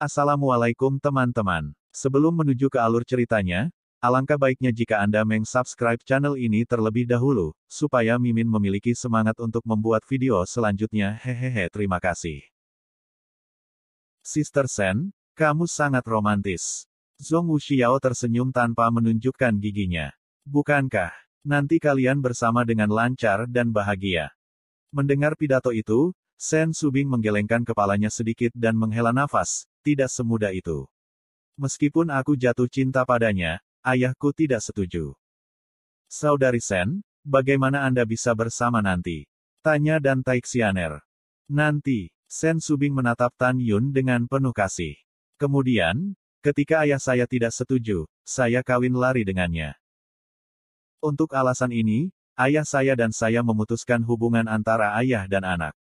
Assalamualaikum teman-teman. Sebelum menuju ke alur ceritanya, alangkah baiknya jika Anda meng-subscribe channel ini terlebih dahulu, supaya Mimin memiliki semangat untuk membuat video selanjutnya. Hehehe, terima kasih. Sister Sen, kamu sangat romantis. Zhong Wuxiao tersenyum tanpa menunjukkan giginya. Bukankah, nanti kalian bersama dengan lancar dan bahagia? Mendengar pidato itu, Sen Subing menggelengkan kepalanya sedikit dan menghela nafas. Tidak semudah itu. Meskipun aku jatuh cinta padanya, ayahku tidak setuju. Saudari Sen, bagaimana Anda bisa bersama nanti? Tanya Dan Taixianer. Nanti, Sen Subing menatap Tan Yun dengan penuh kasih. Kemudian, ketika ayah saya tidak setuju, saya kawin lari dengannya. Untuk alasan ini, ayah saya dan saya memutuskan hubungan antara ayah dan anak.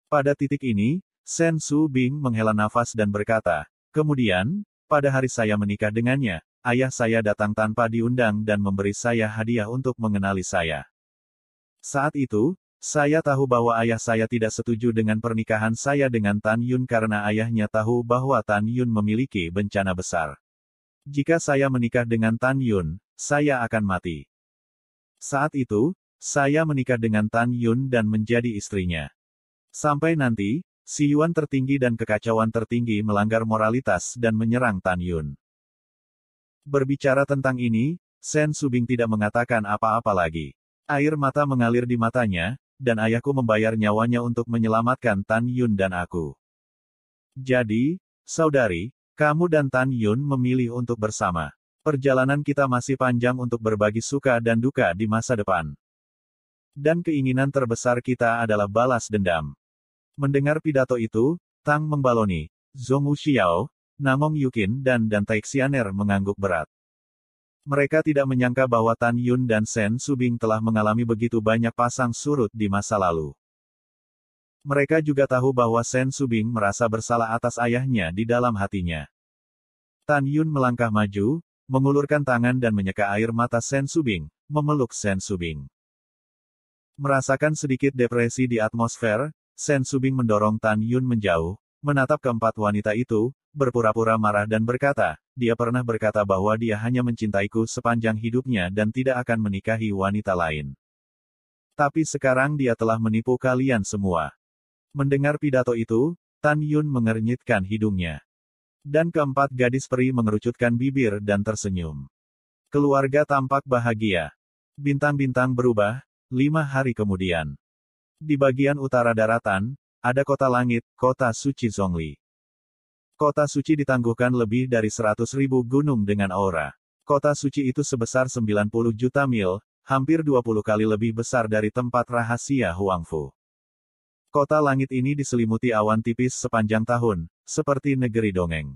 Pada titik ini, Sen Subing menghela nafas dan berkata, kemudian, pada hari saya menikah dengannya, ayah saya datang tanpa diundang dan memberi saya hadiah untuk mengenali saya. Saat itu, saya tahu bahwa ayah saya tidak setuju dengan pernikahan saya dengan Tan Yun karena ayahnya tahu bahwa Tan Yun memiliki bencana besar. Jika saya menikah dengan Tan Yun, saya akan mati. Saat itu, saya menikah dengan Tan Yun dan menjadi istrinya. Sampai nanti, Si Yuan tertinggi dan kekacauan tertinggi melanggar moralitas dan menyerang Tan Yun. Berbicara tentang ini, Sen Subing tidak mengatakan apa-apa lagi. Air mata mengalir di matanya, dan ayahku membayar nyawanya untuk menyelamatkan Tan Yun dan aku. Jadi, saudari, kamu dan Tan Yun memilih untuk bersama. Perjalanan kita masih panjang untuk berbagi suka dan duka di masa depan. Dan keinginan terbesar kita adalah balas dendam. Mendengar pidato itu, Tang Membaloni, Zhong Wuxiao, Namong Yukin dan Dan Taixianer mengangguk berat. Mereka tidak menyangka bahwa Tan Yun dan Sen Subing telah mengalami begitu banyak pasang surut di masa lalu. Mereka juga tahu bahwa Sen Subing merasa bersalah atas ayahnya di dalam hatinya. Tan Yun melangkah maju, mengulurkan tangan dan menyeka air mata Sen Subing, memeluk Sen Subing. Merasakan sedikit depresi di atmosfer, Sen Subing mendorong Tan Yun menjauh, menatap keempat wanita itu, berpura-pura marah dan berkata, dia pernah berkata bahwa dia hanya mencintaiku sepanjang hidupnya dan tidak akan menikahi wanita lain. Tapi sekarang dia telah menipu kalian semua. Mendengar pidato itu, Tan Yun mengernyitkan hidungnya. Dan keempat gadis peri mengerucutkan bibir dan tersenyum. Keluarga tampak bahagia. Bintang-bintang berubah, 5 hari kemudian. Di bagian utara daratan, ada kota langit, kota suci Zhongli. Kota suci ditangguhkan lebih dari 100.000 gunung dengan aura. Kota suci itu sebesar 90 juta mil, hampir 20 kali lebih besar dari tempat rahasia Huangfu. Kota langit ini diselimuti awan tipis sepanjang tahun, seperti negeri dongeng.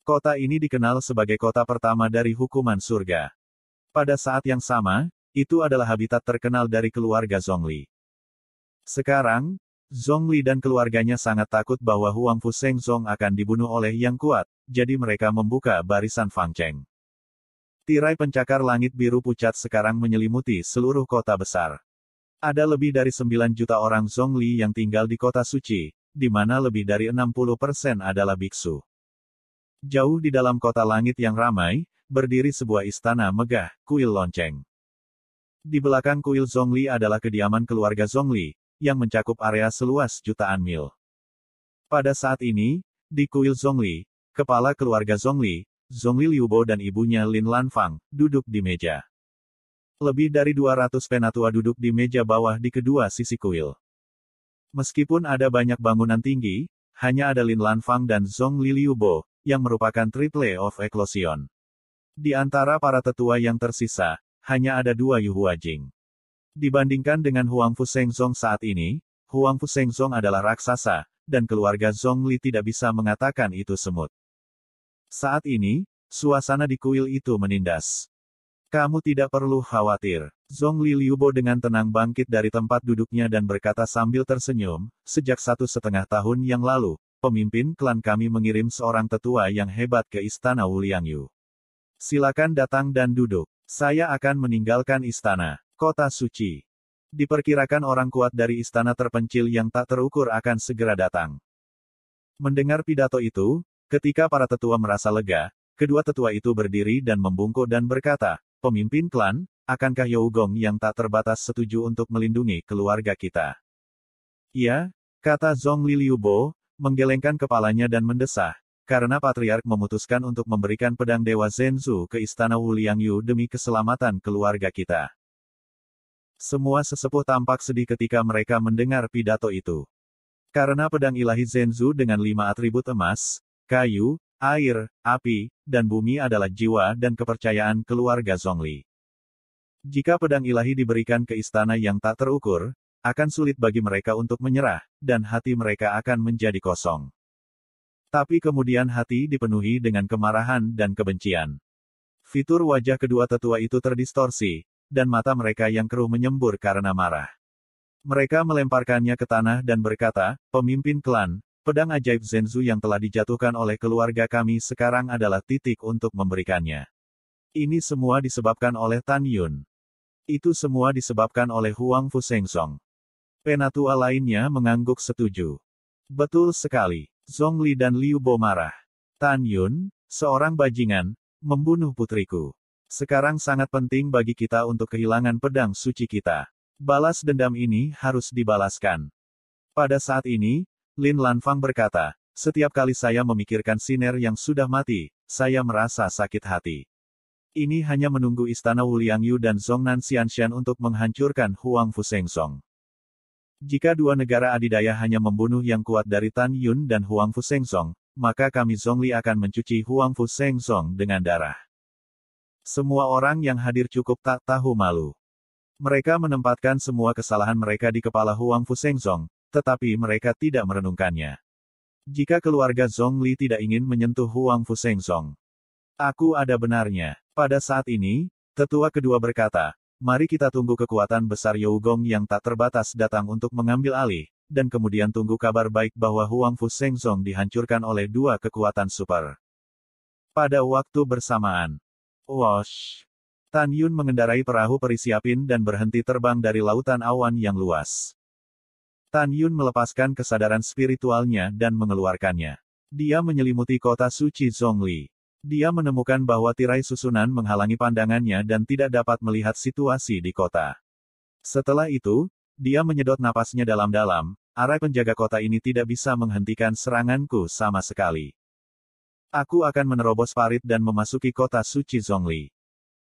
Kota ini dikenal sebagai kota pertama dari hukuman surga. Pada saat yang sama, itu adalah habitat terkenal dari keluarga Zhongli. Sekarang, Zhongli dan keluarganya sangat takut bahwa Huangfu Shengzong akan dibunuh oleh yang kuat, jadi mereka membuka barisan Fang Cheng. Tirai pencakar langit biru pucat sekarang menyelimuti seluruh kota besar. Ada lebih dari 9 juta orang Zhongli yang tinggal di kota suci, di mana lebih dari 60% adalah biksu. Jauh di dalam kota langit yang ramai, berdiri sebuah istana megah, kuil lonceng. Di belakang kuil Zhongli adalah kediaman keluarga Zhongli, yang mencakup area seluas jutaan mil. Pada saat ini, di kuil Zhongli, kepala keluarga Zhongli, Zhongli Liubo dan ibunya Lin Lanfang, duduk di meja. Lebih dari 200 penatua duduk di meja bawah di kedua sisi kuil. Meskipun ada banyak bangunan tinggi, hanya ada Lin Lanfang dan Zhongli Liubo, yang merupakan triple of Eclosion. Di antara para tetua yang tersisa, hanya ada 2 Yu Huajing. Dibandingkan dengan Huangfu Shengzong saat ini, Huangfu Shengzong adalah raksasa, dan keluarga Zhongli tidak bisa mengatakan itu semut. Saat ini, suasana di kuil itu menindas. Kamu tidak perlu khawatir. Zhongli Liubo dengan tenang bangkit dari tempat duduknya dan berkata sambil tersenyum, sejak 1,5 tahun yang lalu, pemimpin klan kami mengirim seorang tetua yang hebat ke istana Wuliangyu. Silakan datang dan duduk. Saya akan meninggalkan istana. Kota suci. Diperkirakan orang kuat dari istana terpencil yang tak terukur akan segera datang. Mendengar pidato itu, ketika para tetua merasa lega, kedua tetua itu berdiri dan membungkuk dan berkata, "Pemimpin klan, akankah Yougong yang tak terbatas setuju untuk melindungi keluarga kita?" "Iya," kata Zhongli Liubo, menggelengkan kepalanya dan mendesah, "karena Patriark memutuskan untuk memberikan pedang Dewa Zhenzu ke Istana Wuliangyu demi keselamatan keluarga kita." Semua sesepuh tampak sedih ketika mereka mendengar pidato itu. Karena pedang ilahi Zhenzu dengan 5 atribut emas, kayu, air, api, dan bumi adalah jiwa dan kepercayaan keluarga Zhongli. Jika pedang ilahi diberikan ke istana yang tak terukur, akan sulit bagi mereka untuk menyerah, dan hati mereka akan menjadi kosong. Tapi kemudian hati dipenuhi dengan kemarahan dan kebencian. Fitur wajah kedua tetua itu terdistorsi, dan mata mereka yang keruh menyembur karena marah. Mereka melemparkannya ke tanah dan berkata, "Pemimpin klan, pedang ajaib Zhenzu yang telah dijatuhkan oleh keluarga kami sekarang adalah titik untuk memberikannya. Ini semua disebabkan oleh Tan Yun. Itu semua disebabkan oleh Huang Fusengsong." Penatua lainnya mengangguk setuju. "Betul sekali." Zhongli dan Liu Bo marah. "Tan Yun, seorang bajingan, membunuh putriku. Sekarang sangat penting bagi kita untuk kehilangan pedang suci kita. Balas dendam ini harus dibalaskan." Pada saat ini, Lin Lanfang berkata, "Setiap kali saya memikirkan Siner yang sudah mati, saya merasa sakit hati. Ini hanya menunggu Istana Wuliangyu dan Zhongnan Xianshan untuk menghancurkan Huang Fusengsong. Jika dua negara adidaya hanya membunuh yang kuat dari Tan Yun dan Huang Fusengsong, maka kami Zhongli akan mencuci Huang Fusengsong dengan darah." Semua orang yang hadir cukup tak tahu malu. Mereka menempatkan semua kesalahan mereka di kepala Huang Fusengsong, tetapi mereka tidak merenungkannya. Jika keluarga Zhongli tidak ingin menyentuh Huang Fusengsong, aku ada benarnya. Pada saat ini, tetua kedua berkata, "Mari kita tunggu kekuatan besar Yougong yang tak terbatas datang untuk mengambil alih, dan kemudian tunggu kabar baik bahwa Huang Fusengsong dihancurkan oleh dua kekuatan super." Pada waktu bersamaan, Wosh! Tan Yun mengendarai perahu perisiapin dan berhenti terbang dari lautan awan yang luas. Tan Yun melepaskan kesadaran spiritualnya dan mengeluarkannya. Dia menyelimuti kota suci Zhongli. Dia menemukan bahwa tirai susunan menghalangi pandangannya dan tidak dapat melihat situasi di kota. Setelah itu, dia menyedot napasnya dalam-dalam, "Arai penjaga kota ini tidak bisa menghentikan seranganku sama sekali. Aku akan menerobos parit dan memasuki kota suci Zhongli.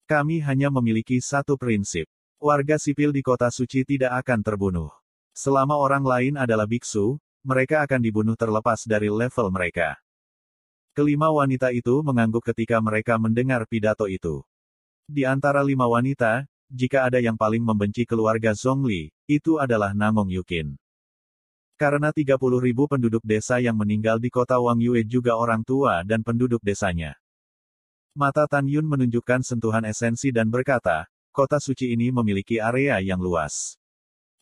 Kami hanya memiliki satu prinsip. Warga sipil di kota suci tidak akan terbunuh. Selama orang lain adalah biksu, mereka akan dibunuh terlepas dari level mereka." Kelima wanita itu mengangguk ketika mereka mendengar pidato itu. Di antara 5 wanita, jika ada yang paling membenci keluarga Zhongli, itu adalah Namong Yukin. Karena 30.000 penduduk desa yang meninggal di kota Wangyue juga orang tua dan penduduk desanya. Mata Tan Yun menunjukkan sentuhan esensi dan berkata, "Kota suci ini memiliki area yang luas.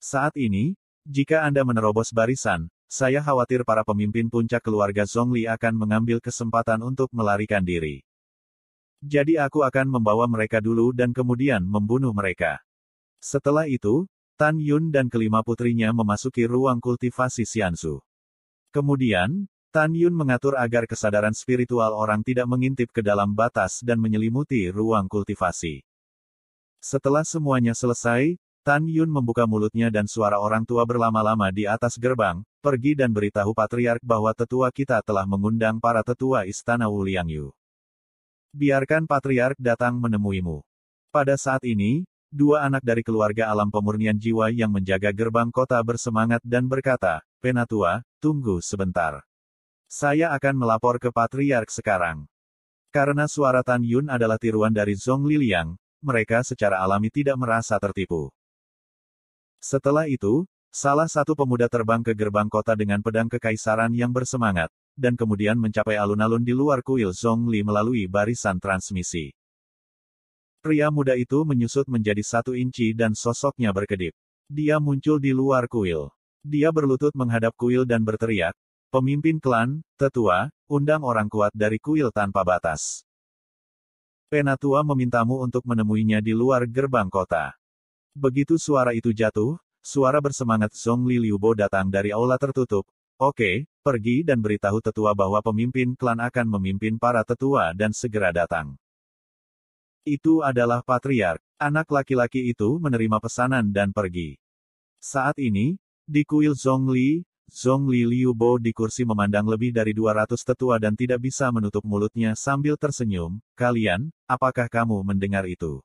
Saat ini, jika Anda menerobos barisan, saya khawatir para pemimpin puncak keluarga Zhongli akan mengambil kesempatan untuk melarikan diri. Jadi aku akan membawa mereka dulu dan kemudian membunuh mereka." Setelah itu, Tan Yun dan kelima putrinya memasuki ruang kultivasi Xianzu. Kemudian, Tan Yun mengatur agar kesadaran spiritual orang tidak mengintip ke dalam batas dan menyelimuti ruang kultivasi. Setelah semuanya selesai, Tan Yun membuka mulutnya dan suara orang tua berlama-lama di atas gerbang, "Pergi dan beritahu Patriark bahwa tetua kita telah mengundang para tetua Istana Wuliangyu. Biarkan Patriark datang menemuimu." Pada saat ini, dua anak dari keluarga alam pemurnian jiwa yang menjaga gerbang kota bersemangat dan berkata, "Penatua, tunggu sebentar. Saya akan melapor ke Patriark sekarang." Karena suara Tan Yun adalah tiruan dari Zhong Liliang, mereka secara alami tidak merasa tertipu. Setelah itu, salah satu pemuda terbang ke gerbang kota dengan pedang kekaisaran yang bersemangat, dan kemudian mencapai alun-alun di luar kuil Zhongli melalui barisan transmisi. Pria muda itu menyusut menjadi 1 inci dan sosoknya berkedip. Dia muncul di luar kuil. Dia berlutut menghadap kuil dan berteriak, "Pemimpin klan, tetua, undang orang kuat dari kuil tanpa batas. Penatua memintamu untuk menemuinya di luar gerbang kota." Begitu suara itu jatuh, suara bersemangat Zhongli Liubo datang dari aula tertutup, Oke, pergi dan beritahu tetua bahwa pemimpin klan akan memimpin para tetua dan segera datang. Itu adalah patriark. Anak laki-laki itu menerima pesanan dan pergi. Saat ini, di kuil Zhongli Liu Bo di kursi memandang lebih dari 200 tetua dan tidak bisa menutup mulutnya sambil tersenyum. Kalian, apakah kamu mendengar itu?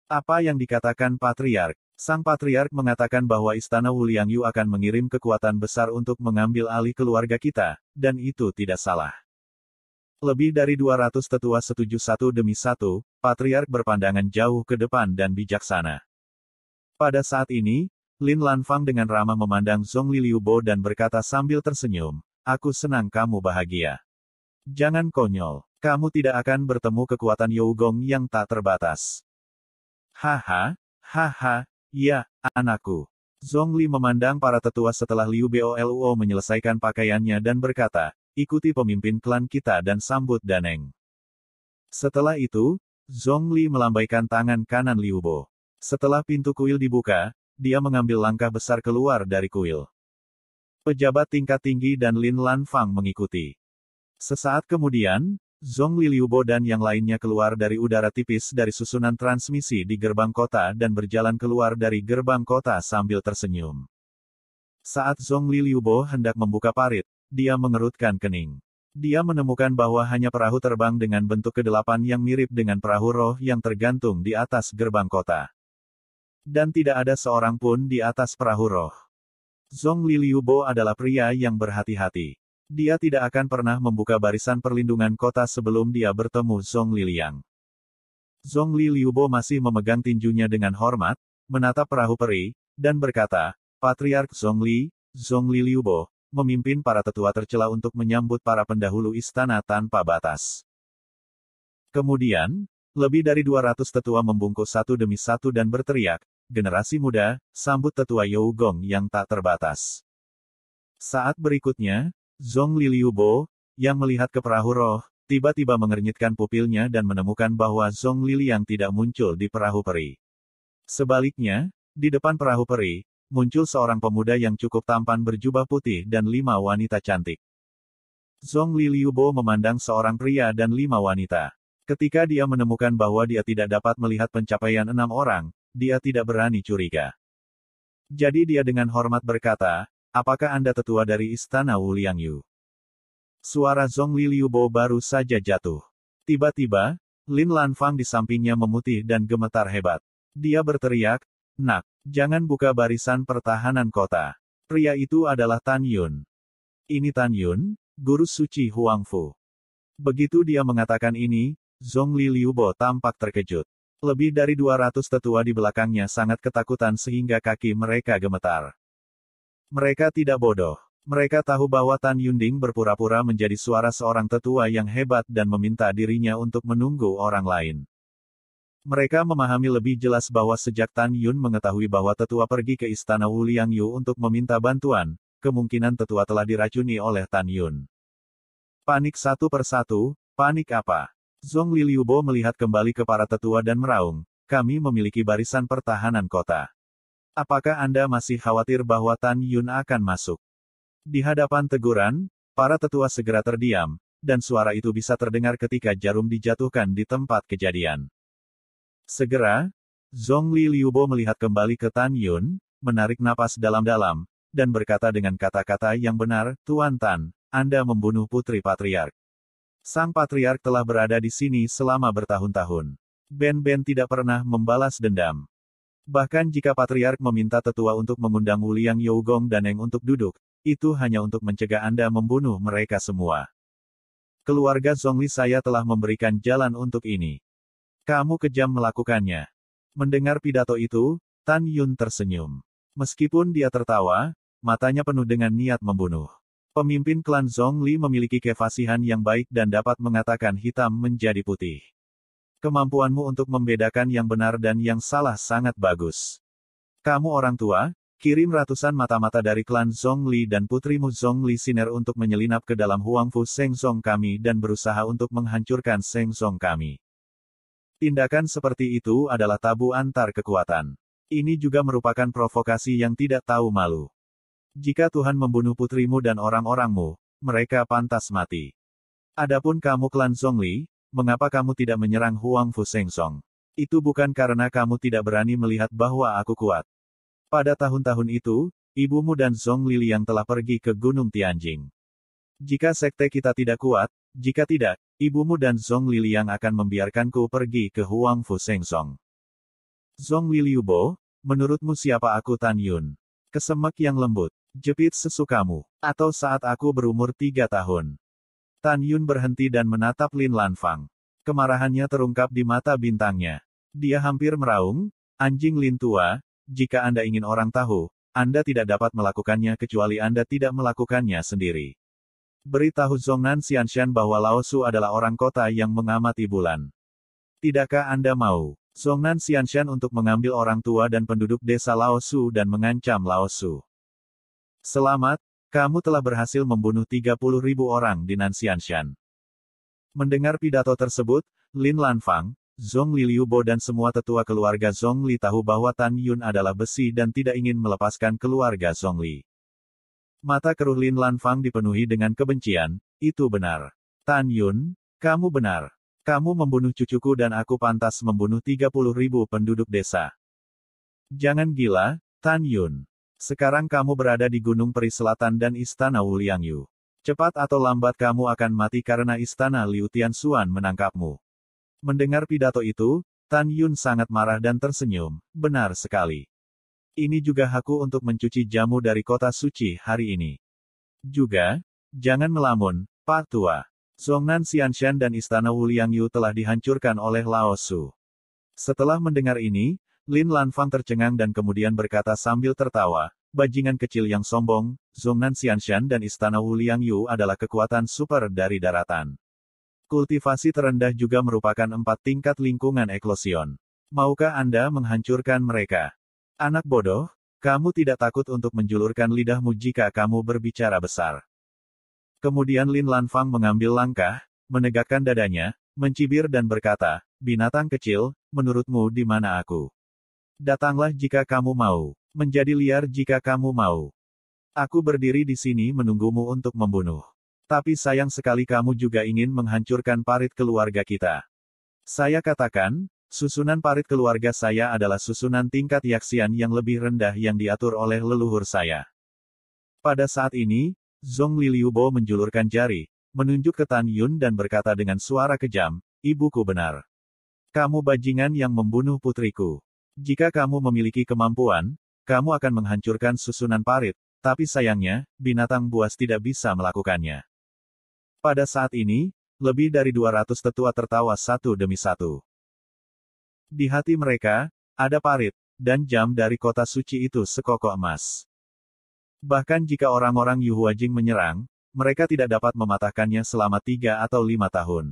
Apa yang dikatakan patriark? Sang patriark mengatakan bahwa istana Wuliangyu akan mengirim kekuatan besar untuk mengambil alih keluarga kita, dan itu tidak salah. Lebih dari 200 tetua setuju satu demi satu, patriark berpandangan jauh ke depan dan bijaksana. Pada saat ini, Lin Lanfang dengan ramah memandang Zhongli Liu Bo dan berkata sambil tersenyum, aku senang kamu bahagia. Jangan konyol, kamu tidak akan bertemu kekuatan Yougong yang tak terbatas. Haha, ya, anakku. Zhongli memandang para tetua setelah Liu Boluo menyelesaikan pakaiannya dan berkata, ikuti pemimpin klan kita dan sambut Daneng. Setelah itu, Zhongli melambaikan tangan kanan Liu Bo. Setelah pintu kuil dibuka, dia mengambil langkah besar keluar dari kuil. Pejabat tingkat tinggi dan Lin Lanfang mengikuti. Sesaat kemudian, Zhongli Liu Bo dan yang lainnya keluar dari udara tipis dari susunan transmisi di gerbang kota dan berjalan keluar dari gerbang kota sambil tersenyum. Saat Zhongli Liu Bo hendak membuka parit, dia mengerutkan kening. Dia menemukan bahwa hanya perahu terbang dengan bentuk kedelapan yang mirip dengan perahu roh yang tergantung di atas gerbang kota. Dan tidak ada seorang pun di atas perahu roh. Zhongli Liu Bo adalah pria yang berhati-hati. Dia tidak akan pernah membuka barisan perlindungan kota sebelum dia bertemu Zhongli Liang. Zhongli Liu Bo masih memegang tinjunya dengan hormat, menatap perahu peri, dan berkata, Patriark Zhongli Liu Bo, memimpin para tetua tercela untuk menyambut para pendahulu istana tanpa batas. Kemudian, lebih dari 200 tetua membungkuk satu demi satu dan berteriak, generasi muda, sambut tetua Yougong yang tak terbatas. Saat berikutnya, Zhongli Liu Bo, yang melihat ke perahu roh, tiba-tiba mengernyitkan pupilnya dan menemukan bahwa Zhongli Liang tidak muncul di perahu peri. Sebaliknya, di depan perahu peri, muncul seorang pemuda yang cukup tampan berjubah putih dan 5 wanita cantik. Zhongli Liu Bo memandang seorang pria dan 5 wanita. Ketika dia menemukan bahwa dia tidak dapat melihat pencapaian 6 orang, dia tidak berani curiga. Jadi dia dengan hormat berkata, apakah Anda tetua dari istana Wuliangyu? Suara Zhongli Liu Bo baru saja jatuh. Tiba-tiba, Lin Lanfang di sampingnya memutih dan gemetar hebat. Dia berteriak, nak, jangan buka barisan pertahanan kota. Pria itu adalah Tan Yun. Ini Tan Yun, guru suci Huangfu. Begitu dia mengatakan ini, Zhongli Liu Bo tampak terkejut. Lebih dari 200 tetua di belakangnya sangat ketakutan sehingga kaki mereka gemetar. Mereka tidak bodoh. Mereka tahu bahwa Tan Yunding berpura-pura menjadi suara seorang tetua yang hebat dan meminta dirinya untuk menunggu orang lain. Mereka memahami lebih jelas bahwa sejak Tan Yun mengetahui bahwa tetua pergi ke istana Wuliangyu untuk meminta bantuan, kemungkinan tetua telah diracuni oleh Tan Yun. Panik satu persatu, panik apa? Zhongli Liu Bo melihat kembali ke para tetua dan meraung, kami memiliki barisan pertahanan kota. Apakah Anda masih khawatir bahwa Tan Yun akan masuk? Di hadapan teguran, para tetua segera terdiam, dan suara itu bisa terdengar ketika jarum dijatuhkan di tempat kejadian. Segera, Zhongli Liu Bo melihat kembali ke Tan Yun, menarik napas dalam-dalam, dan berkata dengan kata-kata yang benar, Tuan Tan, Anda membunuh putri patriark. Sang patriark telah berada di sini selama bertahun-tahun. Ben tidak pernah membalas dendam. Bahkan jika patriark meminta tetua untuk mengundang Wuliang Yougong dan Eng untuk duduk, itu hanya untuk mencegah Anda membunuh mereka semua. Keluarga Zhongli saya telah memberikan jalan untuk ini. Kamu kejam melakukannya. Mendengar pidato itu, Tan Yun tersenyum. Meskipun dia tertawa, matanya penuh dengan niat membunuh. Pemimpin klan Zhongli memiliki kefasihan yang baik dan dapat mengatakan hitam menjadi putih. Kemampuanmu untuk membedakan yang benar dan yang salah sangat bagus. Kamu orang tua, kirim ratusan mata-mata dari klan Zhongli dan putrimu Zhongli Siner untuk menyelinap ke dalam Huangfu Shengzong kami dan berusaha untuk menghancurkan Shengzong kami. Tindakan seperti itu adalah tabu antar kekuatan. Ini juga merupakan provokasi yang tidak tahu malu. Jika Tuhan membunuh putrimu dan orang-orangmu, mereka pantas mati. Adapun kamu klan Zhongli, mengapa kamu tidak menyerang Huang Fu Sengsong? Itu bukan karena kamu tidak berani melihat bahwa aku kuat. Pada tahun-tahun itu, ibumu dan Zhong Liliang telah pergi ke Gunung Tianjing. Jika sekte kita tidak kuat, jika tidak, ibumu dan Zhong Liliang akan membiarkanku pergi ke Huang Fu Sengsong. Zhong Liliubo, menurutmu siapa aku Tan Yun? Kesemek yang lembut, jepit sesukamu, atau saat aku berumur 3 tahun. Tan Yun berhenti dan menatap Lin Lanfang. Kemarahannya terungkap di mata bintangnya. Dia hampir meraung, anjing Lin tua, jika Anda ingin orang tahu, Anda tidak dapat melakukannya kecuali Anda tidak melakukannya sendiri. Beritahu Zhongnan Xianshan bahwa Lao Su adalah orang kota yang mengamati bulan. Tidakkah Anda mau, Zhongnan Xianshan untuk mengambil orang tua dan penduduk desa Lao Su dan mengancam Lao Su? Selamat, kamu telah berhasil membunuh 30.000 orang di Nanxianshan. Mendengar pidato tersebut, Lin Lanfang, Zhong Liliubo dan semua tetua keluarga Zhongli tahu bahwa Tan Yun adalah besi dan tidak ingin melepaskan keluarga Zhongli. Mata keruh Lin Lanfang dipenuhi dengan kebencian, itu benar. Tan Yun, kamu benar. Kamu membunuh cucuku dan aku pantas membunuh 30.000 penduduk desa. Jangan gila, Tan Yun. Sekarang kamu berada di Gunung Peri Selatan dan Istana Wu Liangyu. Cepat atau lambat kamu akan mati karena Istana Liu Tianxuan menangkapmu. Mendengar pidato itu, Tan Yun sangat marah dan tersenyum, benar sekali. Ini juga hakku untuk mencuci jamu dari kota suci hari ini. Juga, jangan melamun, Pak Tua. Zhongnan Xianshan dan Istana Wu Liangyu telah dihancurkan oleh Lao Su. Setelah mendengar ini, Lin Lanfang tercengang dan kemudian berkata sambil tertawa, bajingan kecil yang sombong, Zhongnan Xianshan dan Istana Wu Liangyu adalah kekuatan super dari daratan. Kultivasi terendah juga merupakan 4 tingkat lingkungan eklosion. Maukah Anda menghancurkan mereka? Anak bodoh, kamu tidak takut untuk menjulurkan lidahmu jika kamu berbicara besar. Kemudian Lin Lanfang mengambil langkah, menegakkan dadanya, mencibir dan berkata, binatang kecil, menurutmu di mana aku? Datanglah jika kamu mau, menjadi liar jika kamu mau. Aku berdiri di sini menunggumu untuk membunuh. Tapi sayang sekali kamu juga ingin menghancurkan parit keluarga kita. Saya katakan, susunan parit keluarga saya adalah susunan tingkat yaksian yang lebih rendah yang diatur oleh leluhur saya. Pada saat ini, Zhong Liliubo menjulurkan jari, menunjuk ke Tan Yun dan berkata dengan suara kejam, ibuku benar. Kamu bajingan yang membunuh putriku. Jika kamu memiliki kemampuan, kamu akan menghancurkan susunan parit, tapi sayangnya, binatang buas tidak bisa melakukannya. Pada saat ini, lebih dari 200 tetua tertawa satu demi satu. Di hati mereka, ada parit, dan jam dari kota suci itu sekokok emas. Bahkan jika orang-orang Yu Huajing menyerang, mereka tidak dapat mematahkannya selama 3 atau 5 tahun.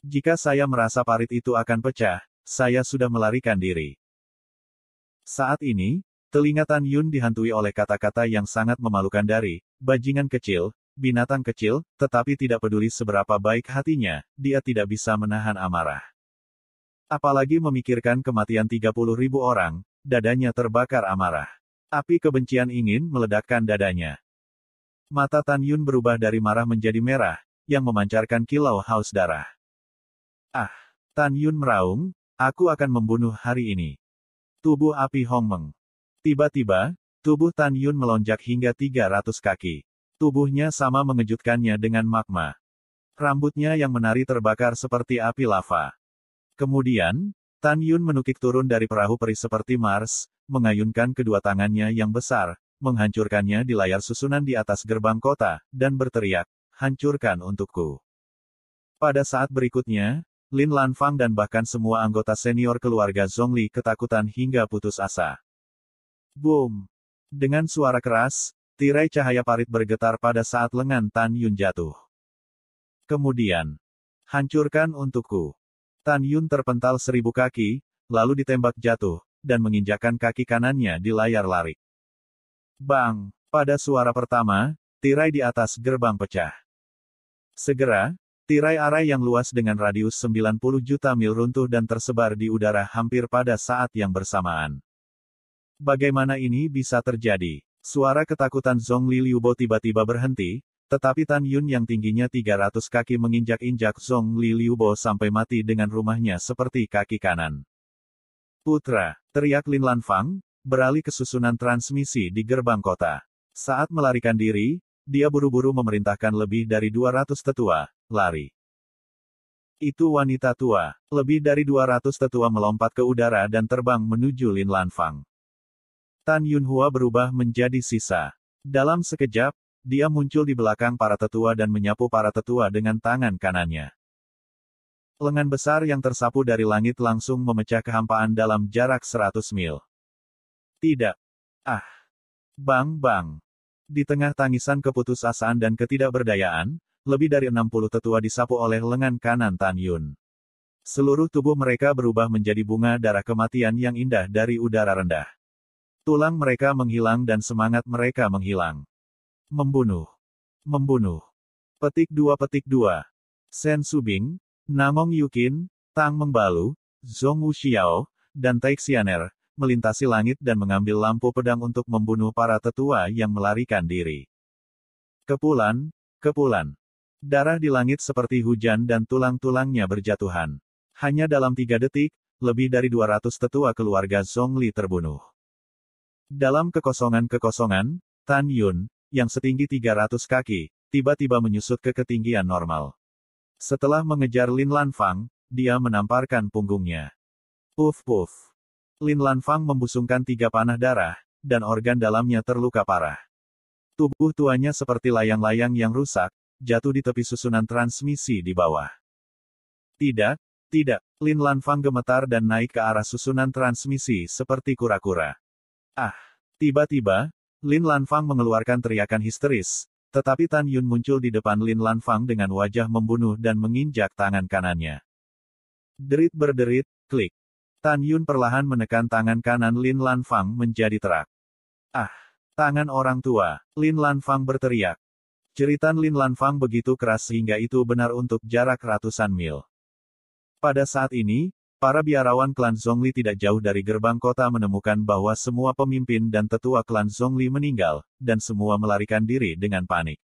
Jika saya merasa parit itu akan pecah, saya sudah melarikan diri. Saat ini, telinga Tan Yun dihantui oleh kata-kata yang sangat memalukan dari, bajingan kecil, binatang kecil, tetapi tidak peduli seberapa baik hatinya, dia tidak bisa menahan amarah. Apalagi memikirkan kematian 30.000 orang, dadanya terbakar amarah. Api kebencian ingin meledakkan dadanya. Mata Tan Yun berubah dari marah menjadi merah, yang memancarkan kilau haus darah. Ah! Tan Yun meraung, aku akan membunuh hari ini. Tubuh api Hongmeng. Tiba-tiba, tubuh Tan Yun melonjak hingga 300 kaki. Tubuhnya sama mengejutkannya dengan magma. Rambutnya yang menari terbakar seperti api lava. Kemudian, Tan Yun menukik turun dari perahu peri seperti Mars, mengayunkan kedua tangannya yang besar, menghancurkannya di layar susunan di atas gerbang kota, dan berteriak, hancurkan untukku. Pada saat berikutnya, Lin Lanfang dan bahkan semua anggota senior keluarga Zhongli ketakutan hingga putus asa. Boom! Dengan suara keras, tirai cahaya parit bergetar pada saat lengan Tan Yun jatuh. Kemudian, hancurkan untukku. Tan Yun terpental 1000 kaki, lalu ditembak jatuh, dan menginjakkan kaki kanannya di layar larik. Bang! Pada suara pertama, tirai di atas gerbang pecah. Segera, tirai arai yang luas dengan radius 90 juta mil runtuh dan tersebar di udara hampir pada saat yang bersamaan. Bagaimana ini bisa terjadi? Suara ketakutan Zhongli Liubo tiba-tiba berhenti, tetapi Tan Yun yang tingginya 300 kaki menginjak-injak Zhongli Liubo sampai mati dengan rumahnya seperti kaki kanan. Putra, teriak Lin Lanfang, beralih ke susunan transmisi di gerbang kota. Saat melarikan diri, dia buru-buru memerintahkan lebih dari 200 tetua, lari. Itu wanita tua. Lebih dari 200 tetua melompat ke udara dan terbang menuju Lin Lanfang. Tan Yunhua berubah menjadi sisa. Dalam sekejap, dia muncul di belakang para tetua dan menyapu para tetua dengan tangan kanannya. Lengan besar yang tersapu dari langit langsung memecah kehampaan dalam jarak 100 mil. Tidak. Ah. Bang bang. Di tengah tangisan keputusasaan dan ketidakberdayaan, lebih dari 60 tetua disapu oleh lengan kanan Tan Yun. Seluruh tubuh mereka berubah menjadi bunga darah kematian yang indah dari udara rendah. Tulang mereka menghilang dan semangat mereka menghilang. Membunuh. Membunuh. Petik 2. Sen Subing, Namong Yukin, Tang Mengbalu, Zhong Wuxiao, dan Tai Xianer, melintasi langit dan mengambil lampu pedang untuk membunuh para tetua yang melarikan diri. Kepulan. Darah di langit seperti hujan dan tulang-tulangnya berjatuhan. Hanya dalam 3 detik, lebih dari 200 tetua keluarga Zhongli terbunuh. Dalam kekosongan, Tan Yun, yang setinggi 300 kaki, tiba-tiba menyusut ke ketinggian normal. Setelah mengejar Lin Lanfang, dia menamparkan punggungnya. Puff. Lin Lanfang membusungkan 3 panah darah, dan organ dalamnya terluka parah. Tubuh tuanya seperti layang-layang yang rusak, jatuh di tepi susunan transmisi di bawah. Tidak. Lin Lanfang gemetar dan naik ke arah susunan transmisi seperti kura-kura. Ah! Tiba-tiba, Lin Lanfang mengeluarkan teriakan histeris, tetapi Tan Yun muncul di depan Lin Lanfang dengan wajah membunuh dan menginjak tangan kanannya. Derit berderit, klik. Tan Yun perlahan menekan tangan kanan Lin Lanfang menjadi terak. Ah! Tangan orang tua, Lin Lanfang berteriak. Jeritan Lin Lanfang begitu keras sehingga itu benar untuk jarak ratusan mil. Pada saat ini, para biarawan klan Zhongli tidak jauh dari gerbang kota menemukan bahwa semua pemimpin dan tetua klan Zhongli meninggal, dan semua melarikan diri dengan panik.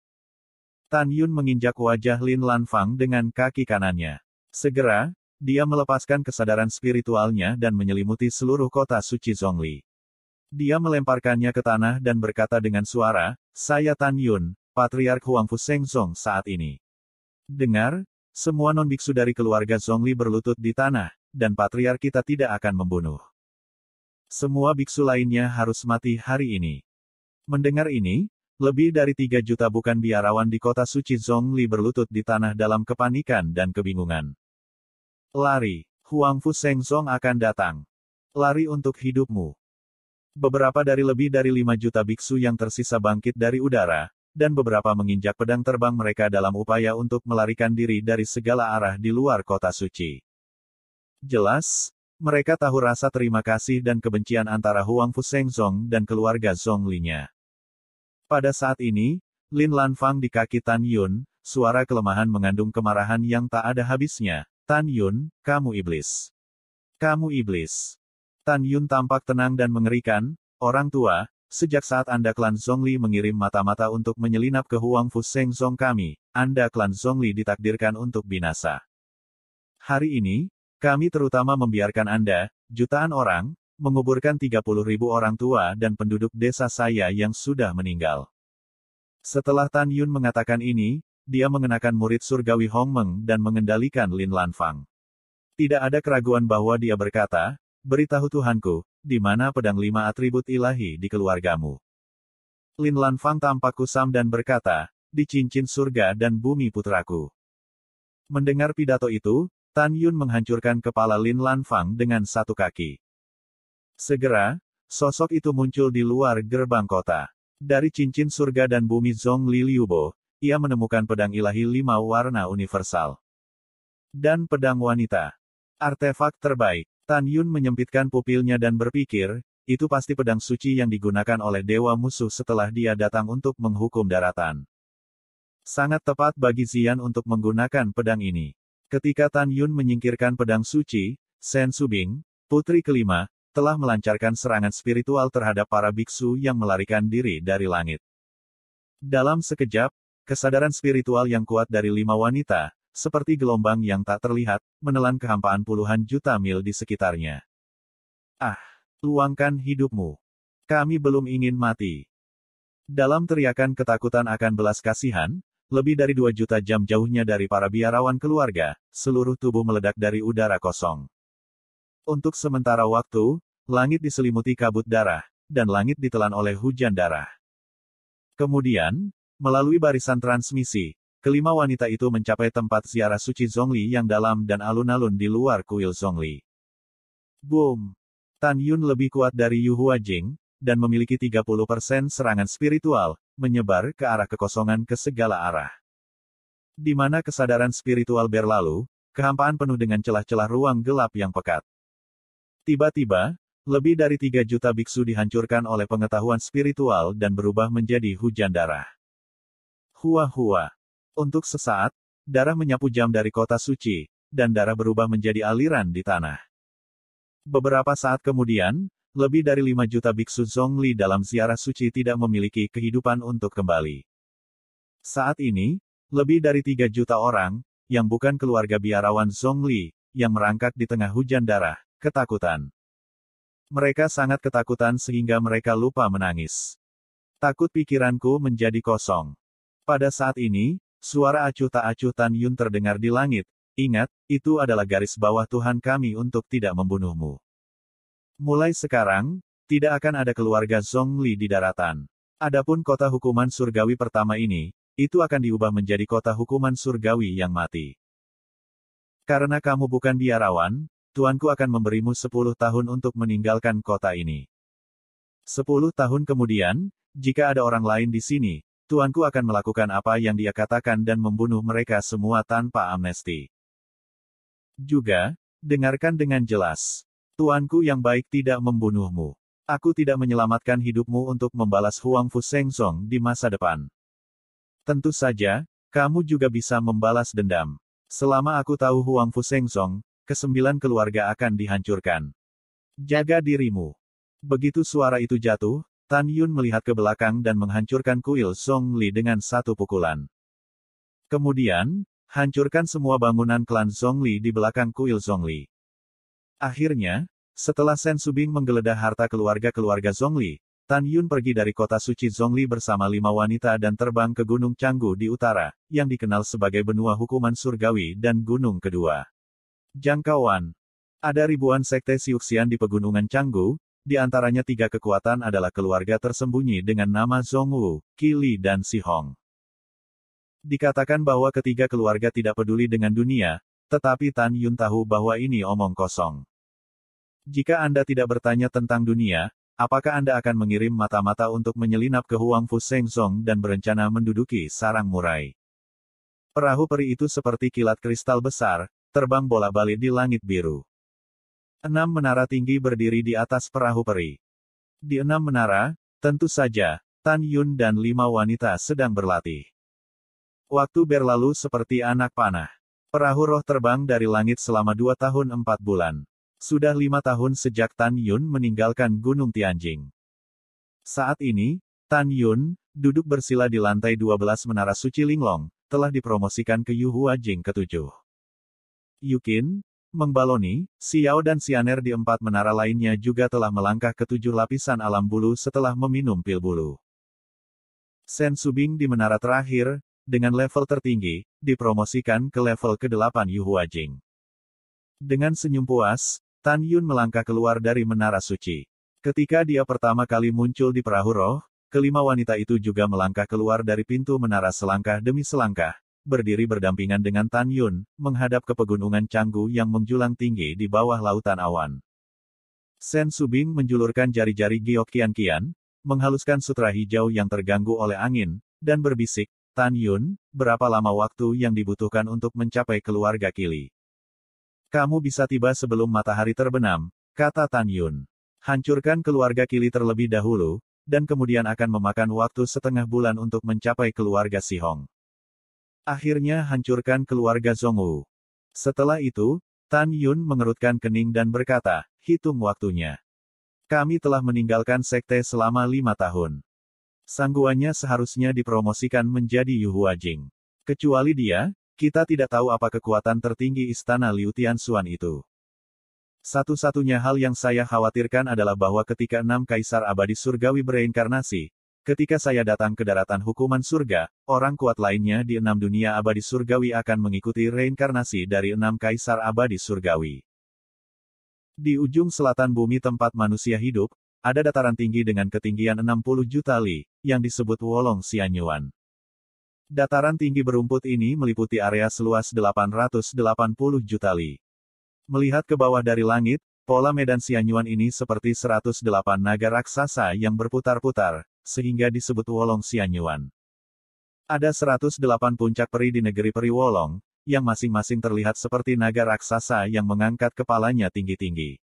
Tan Yun menginjak wajah Lin Lanfang dengan kaki kanannya. Segera, dia melepaskan kesadaran spiritualnya dan menyelimuti seluruh kota suci Zhongli. Dia melemparkannya ke tanah dan berkata dengan suara, "Saya Tan Yun, Patriark Huangfu Shengzong saat ini." Dengar, semua non-biksu dari keluarga Zhongli berlutut di tanah, dan patriark kita tidak akan membunuh. Semua biksu lainnya harus mati hari ini. Mendengar ini, lebih dari 3 juta bukan biarawan di kota suci Zhongli berlutut di tanah dalam kepanikan dan kebingungan. Lari, Huangfu Shengzong akan datang. Lari untuk hidupmu. Beberapa dari lebih dari 5 juta biksu yang tersisa bangkit dari udara, dan beberapa menginjak pedang terbang mereka dalam upaya untuk melarikan diri dari segala arah di luar kota suci. Jelas, mereka tahu rasa terima kasih dan kebencian antara Huangfu Shengzong dan keluarga Zhongli-nya. Pada saat ini, Lin Lanfang di kaki Tan Yun, suara kelemahan mengandung kemarahan yang tak ada habisnya. "Tan Yun, kamu iblis. Kamu iblis." Tan Yun tampak tenang dan mengerikan, "Orang tua, sejak saat Anda klan Zhongli mengirim mata-mata untuk menyelinap ke Huangfu Shengzong kami, Anda klan Zhongli ditakdirkan untuk binasa. Hari ini, kami terutama membiarkan Anda, jutaan orang, menguburkan 30.000 orang tua dan penduduk desa saya yang sudah meninggal." Setelah Tan Yun mengatakan ini, dia mengenakan murid surgawi Hong Meng dan mengendalikan Lin Lanfang. Tidak ada keraguan bahwa dia berkata, "Beritahu Tuhanku, di mana pedang 5 atribut ilahi di keluargamu?" Lin Lanfang tampak kusam dan berkata, "Di cincin surga dan bumi putraku." Mendengar pidato itu, Tan Yun menghancurkan kepala Lin Lanfang dengan satu kaki. Segera, sosok itu muncul di luar gerbang kota. Dari cincin surga dan bumi Zhongli Liubo, ia menemukan pedang ilahi 5 warna universal. Dan pedang wanita. Artefak terbaik. Tan Yun menyempitkan pupilnya dan berpikir, itu pasti pedang suci yang digunakan oleh dewa musuh setelah dia datang untuk menghukum daratan. Sangat tepat bagi Zian untuk menggunakan pedang ini. Ketika Tan Yun menyingkirkan pedang suci, Sen Subing, putri kelima, telah melancarkan serangan spiritual terhadap para biksu yang melarikan diri dari langit. Dalam sekejap, kesadaran spiritual yang kuat dari 5 wanita, seperti gelombang yang tak terlihat, menelan kehampaan puluhan juta mil di sekitarnya. Ah, luangkan hidupmu. Kami belum ingin mati. Dalam teriakan ketakutan akan belas kasihan, lebih dari 2 juta jam jauhnya dari para biarawan keluarga, seluruh tubuh meledak dari udara kosong. Untuk sementara waktu, langit diselimuti kabut darah, dan langit ditelan oleh hujan darah. Kemudian, melalui barisan transmisi, kelima wanita itu mencapai tempat ziarah suci Zhongli yang dalam dan alun-alun di luar kuil Zhongli. Boom! Tan Yun lebih kuat dari Yu Huajing, dan memiliki 30% serangan spiritual, menyebar ke arah kekosongan ke segala arah. Di mana kesadaran spiritual berlalu, kehampaan penuh dengan celah-celah ruang gelap yang pekat. Tiba-tiba, lebih dari 3 juta biksu dihancurkan oleh pengetahuan spiritual dan berubah menjadi hujan darah. Hua-hua. Untuk sesaat, darah menyapu jam dari kota suci, dan darah berubah menjadi aliran di tanah. Beberapa saat kemudian, lebih dari 5 juta biksu Zhongli dalam ziarah suci tidak memiliki kehidupan untuk kembali. Saat ini, lebih dari 3 juta orang, yang bukan keluarga biarawan Zhongli, yang merangkak di tengah hujan darah, ketakutan. Mereka sangat ketakutan sehingga mereka lupa menangis. Takut pikiranku menjadi kosong. Pada saat ini, suara acuh tak acuh Tan Yun terdengar di langit. Ingat, itu adalah garis bawah Tuhan kami untuk tidak membunuhmu. Mulai sekarang, tidak akan ada keluarga Zhongli di daratan. Adapun kota hukuman surgawi pertama ini, itu akan diubah menjadi kota hukuman surgawi yang mati. Karena kamu bukan biarawan, Tuanku akan memberimu 10 tahun untuk meninggalkan kota ini. 10 tahun kemudian, jika ada orang lain di sini, Tuanku akan melakukan apa yang dia katakan dan membunuh mereka semua tanpa amnesti. Juga, dengarkan dengan jelas. Tuanku yang baik tidak membunuhmu. Aku tidak menyelamatkan hidupmu untuk membalas Huang Fu Shengzong di masa depan. Tentu saja, kamu juga bisa membalas dendam. Selama aku tahu Huang Fu Shengzong, ke-9 keluarga akan dihancurkan. Jaga dirimu. Begitu suara itu jatuh, Tan Yun melihat ke belakang dan menghancurkan kuil Zhongli dengan satu pukulan. Kemudian, hancurkan semua bangunan klan Zhongli di belakang kuil Zhongli. Akhirnya, setelah Shen Subing menggeledah harta keluarga-keluarga Zhongli, Tan Yun pergi dari kota suci Zhongli bersama 5 wanita dan terbang ke Gunung Canggu di utara, yang dikenal sebagai benua hukuman surgawi dan gunung kedua. Jangkauan. Ada ribuan sekte Siuxian di pegunungan Canggu, di antaranya 3 kekuatan adalah keluarga tersembunyi dengan nama Zhongwu, Qi Li dan Si Hong. Dikatakan bahwa ketiga keluarga tidak peduli dengan dunia, tetapi Tan Yun tahu bahwa ini omong kosong. Jika Anda tidak bertanya tentang dunia, apakah Anda akan mengirim mata-mata untuk menyelinap ke Huang Fu Shengzong dan berencana menduduki sarang murai? Perahu peri itu seperti kilat kristal besar, terbang bola-balik di langit biru. 6 menara tinggi berdiri di atas perahu peri. Di 6 menara, tentu saja, Tan Yun dan 5 wanita sedang berlatih. Waktu berlalu seperti anak panah. Perahu roh terbang dari langit selama 2 tahun 4 bulan. Sudah 5 tahun sejak Tan Yun meninggalkan Gunung Tianjing. Saat ini, Tan Yun, duduk bersila di lantai 12 Menara Suci Linglong, telah dipromosikan ke Yu Huajing ke-7. Yukin, Meng Baloni, Xiao dan Xianer di 4 menara lainnya juga telah melangkah ke 7 lapisan alam bulu setelah meminum pil bulu. Shen Subing di menara terakhir, dengan level tertinggi, dipromosikan ke level ke-8 Yu Huajing. Dengan senyum puas, Tan Yun melangkah keluar dari menara suci. Ketika dia pertama kali muncul di perahu roh, kelima wanita itu juga melangkah keluar dari pintu menara selangkah demi selangkah, berdiri berdampingan dengan Tan Yun, menghadap ke pegunungan Canggu yang menjulang tinggi di bawah lautan awan. Shen Subing menjulurkan jari-jari giok kian-kian, menghaluskan sutra hijau yang terganggu oleh angin, dan berbisik, Tan Yun, berapa lama waktu yang dibutuhkan untuk mencapai keluarga Qili? Kamu bisa tiba sebelum matahari terbenam, kata Tan Yun. Hancurkan keluarga Qili terlebih dahulu, dan kemudian akan memakan waktu setengah bulan untuk mencapai keluarga Si Hong. Akhirnya hancurkan keluarga Zhongwu. Setelah itu, Tan Yun mengerutkan kening dan berkata, hitung waktunya. Kami telah meninggalkan sekte selama 5 tahun. Sangguannya seharusnya dipromosikan menjadi Yu Huajing. Kecuali dia, kita tidak tahu apa kekuatan tertinggi istana Liu Tianxuan itu. Satu-satunya hal yang saya khawatirkan adalah bahwa ketika 6 kaisar abadi surgawi bereinkarnasi, ketika saya datang ke daratan hukuman surga, orang kuat lainnya di 6 dunia abadi surgawi akan mengikuti reinkarnasi dari 6 kaisar abadi surgawi. Di ujung selatan bumi tempat manusia hidup, ada dataran tinggi dengan ketinggian 60 juta li, yang disebut Wolong Xianyuan. Dataran tinggi berumput ini meliputi area seluas 880 juta li. Melihat ke bawah dari langit, pola medan Xianyuan ini seperti 108 naga raksasa yang berputar-putar, sehingga disebut Wolong Xianyuan. Ada 108 puncak peri di negeri peri Wolong, yang masing-masing terlihat seperti naga raksasa yang mengangkat kepalanya tinggi-tinggi.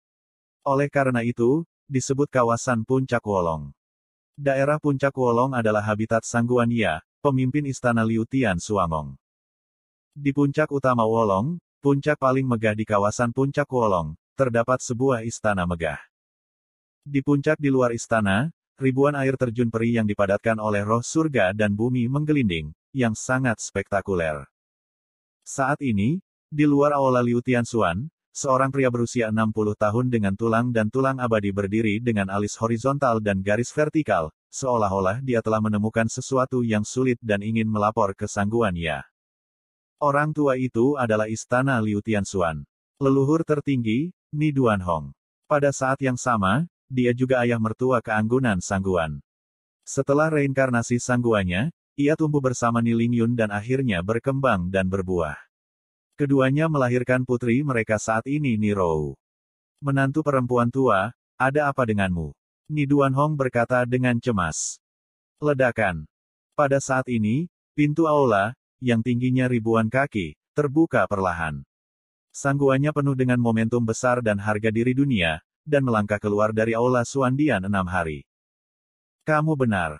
Oleh karena itu, disebut kawasan Puncak Wolong. Daerah Puncak Wolong adalah habitat Sangguan Ya, pemimpin istana Liu Tianxuan. Di puncak utama Wolong, puncak paling megah di kawasan Puncak Wolong, terdapat sebuah istana megah. Di puncak di luar istana, ribuan air terjun peri yang dipadatkan oleh roh surga dan bumi menggelinding, yang sangat spektakuler. Saat ini, di luar aula Liu Tianxuan, seorang pria berusia 60 tahun dengan tulang dan tulang abadi berdiri dengan alis horizontal dan garis vertikal, seolah-olah dia telah menemukan sesuatu yang sulit dan ingin melapor ke Sangguan Ya. Orang tua itu adalah istana Liu Tianxuan. Leluhur tertinggi, Ni Duanhong. Pada saat yang sama, dia juga ayah mertua keanggunan Sangguan. Setelah reinkarnasi Sangguannya, ia tumbuh bersama Ni Lingyun dan akhirnya berkembang dan berbuah. Keduanya melahirkan putri mereka saat ini Ni Rou. Menantu perempuan tua, ada apa denganmu? Ni Duanhong berkata dengan cemas. Ledakan. Pada saat ini, pintu aula, yang tingginya ribuan kaki, terbuka perlahan. Sangguannya penuh dengan momentum besar dan harga diri dunia, dan melangkah keluar dari aula Suandian 6 hari. Kamu benar.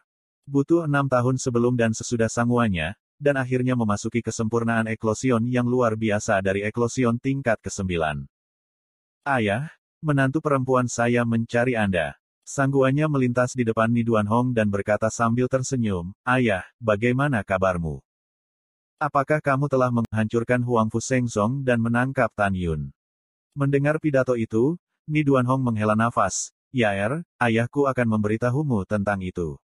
Butuh 6 tahun sebelum dan sesudah sangguannya, dan akhirnya memasuki kesempurnaan eklosion yang luar biasa dari eklosion tingkat ke-9. Ayah, menantu perempuan saya mencari Anda. Sangguannya melintas di depan Ni Duanhong dan berkata sambil tersenyum, Ayah, bagaimana kabarmu? Apakah kamu telah menghancurkan Huang Fu Sengzong dan menangkap Tan Yun? Mendengar pidato itu, Ni Duanhong menghela nafas, Yaer, ayahku akan memberitahumu tentang itu.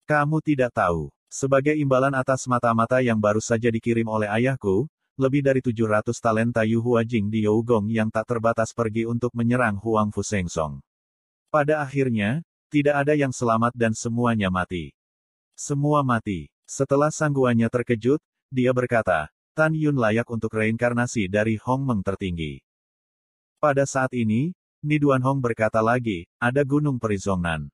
Kamu tidak tahu. Sebagai imbalan atas mata-mata yang baru saja dikirim oleh ayahku, lebih dari 700 talenta Yu Huajing di Yougong yang tak terbatas pergi untuk menyerang Huang Fu Sengzong. Pada akhirnya, tidak ada yang selamat dan semuanya mati. Semua mati. Setelah sangguannya terkejut, dia berkata, Tan Yun layak untuk reinkarnasi dari Hong Meng tertinggi. Pada saat ini, Ni Duanhong berkata lagi, ada gunung peri Zhongnan.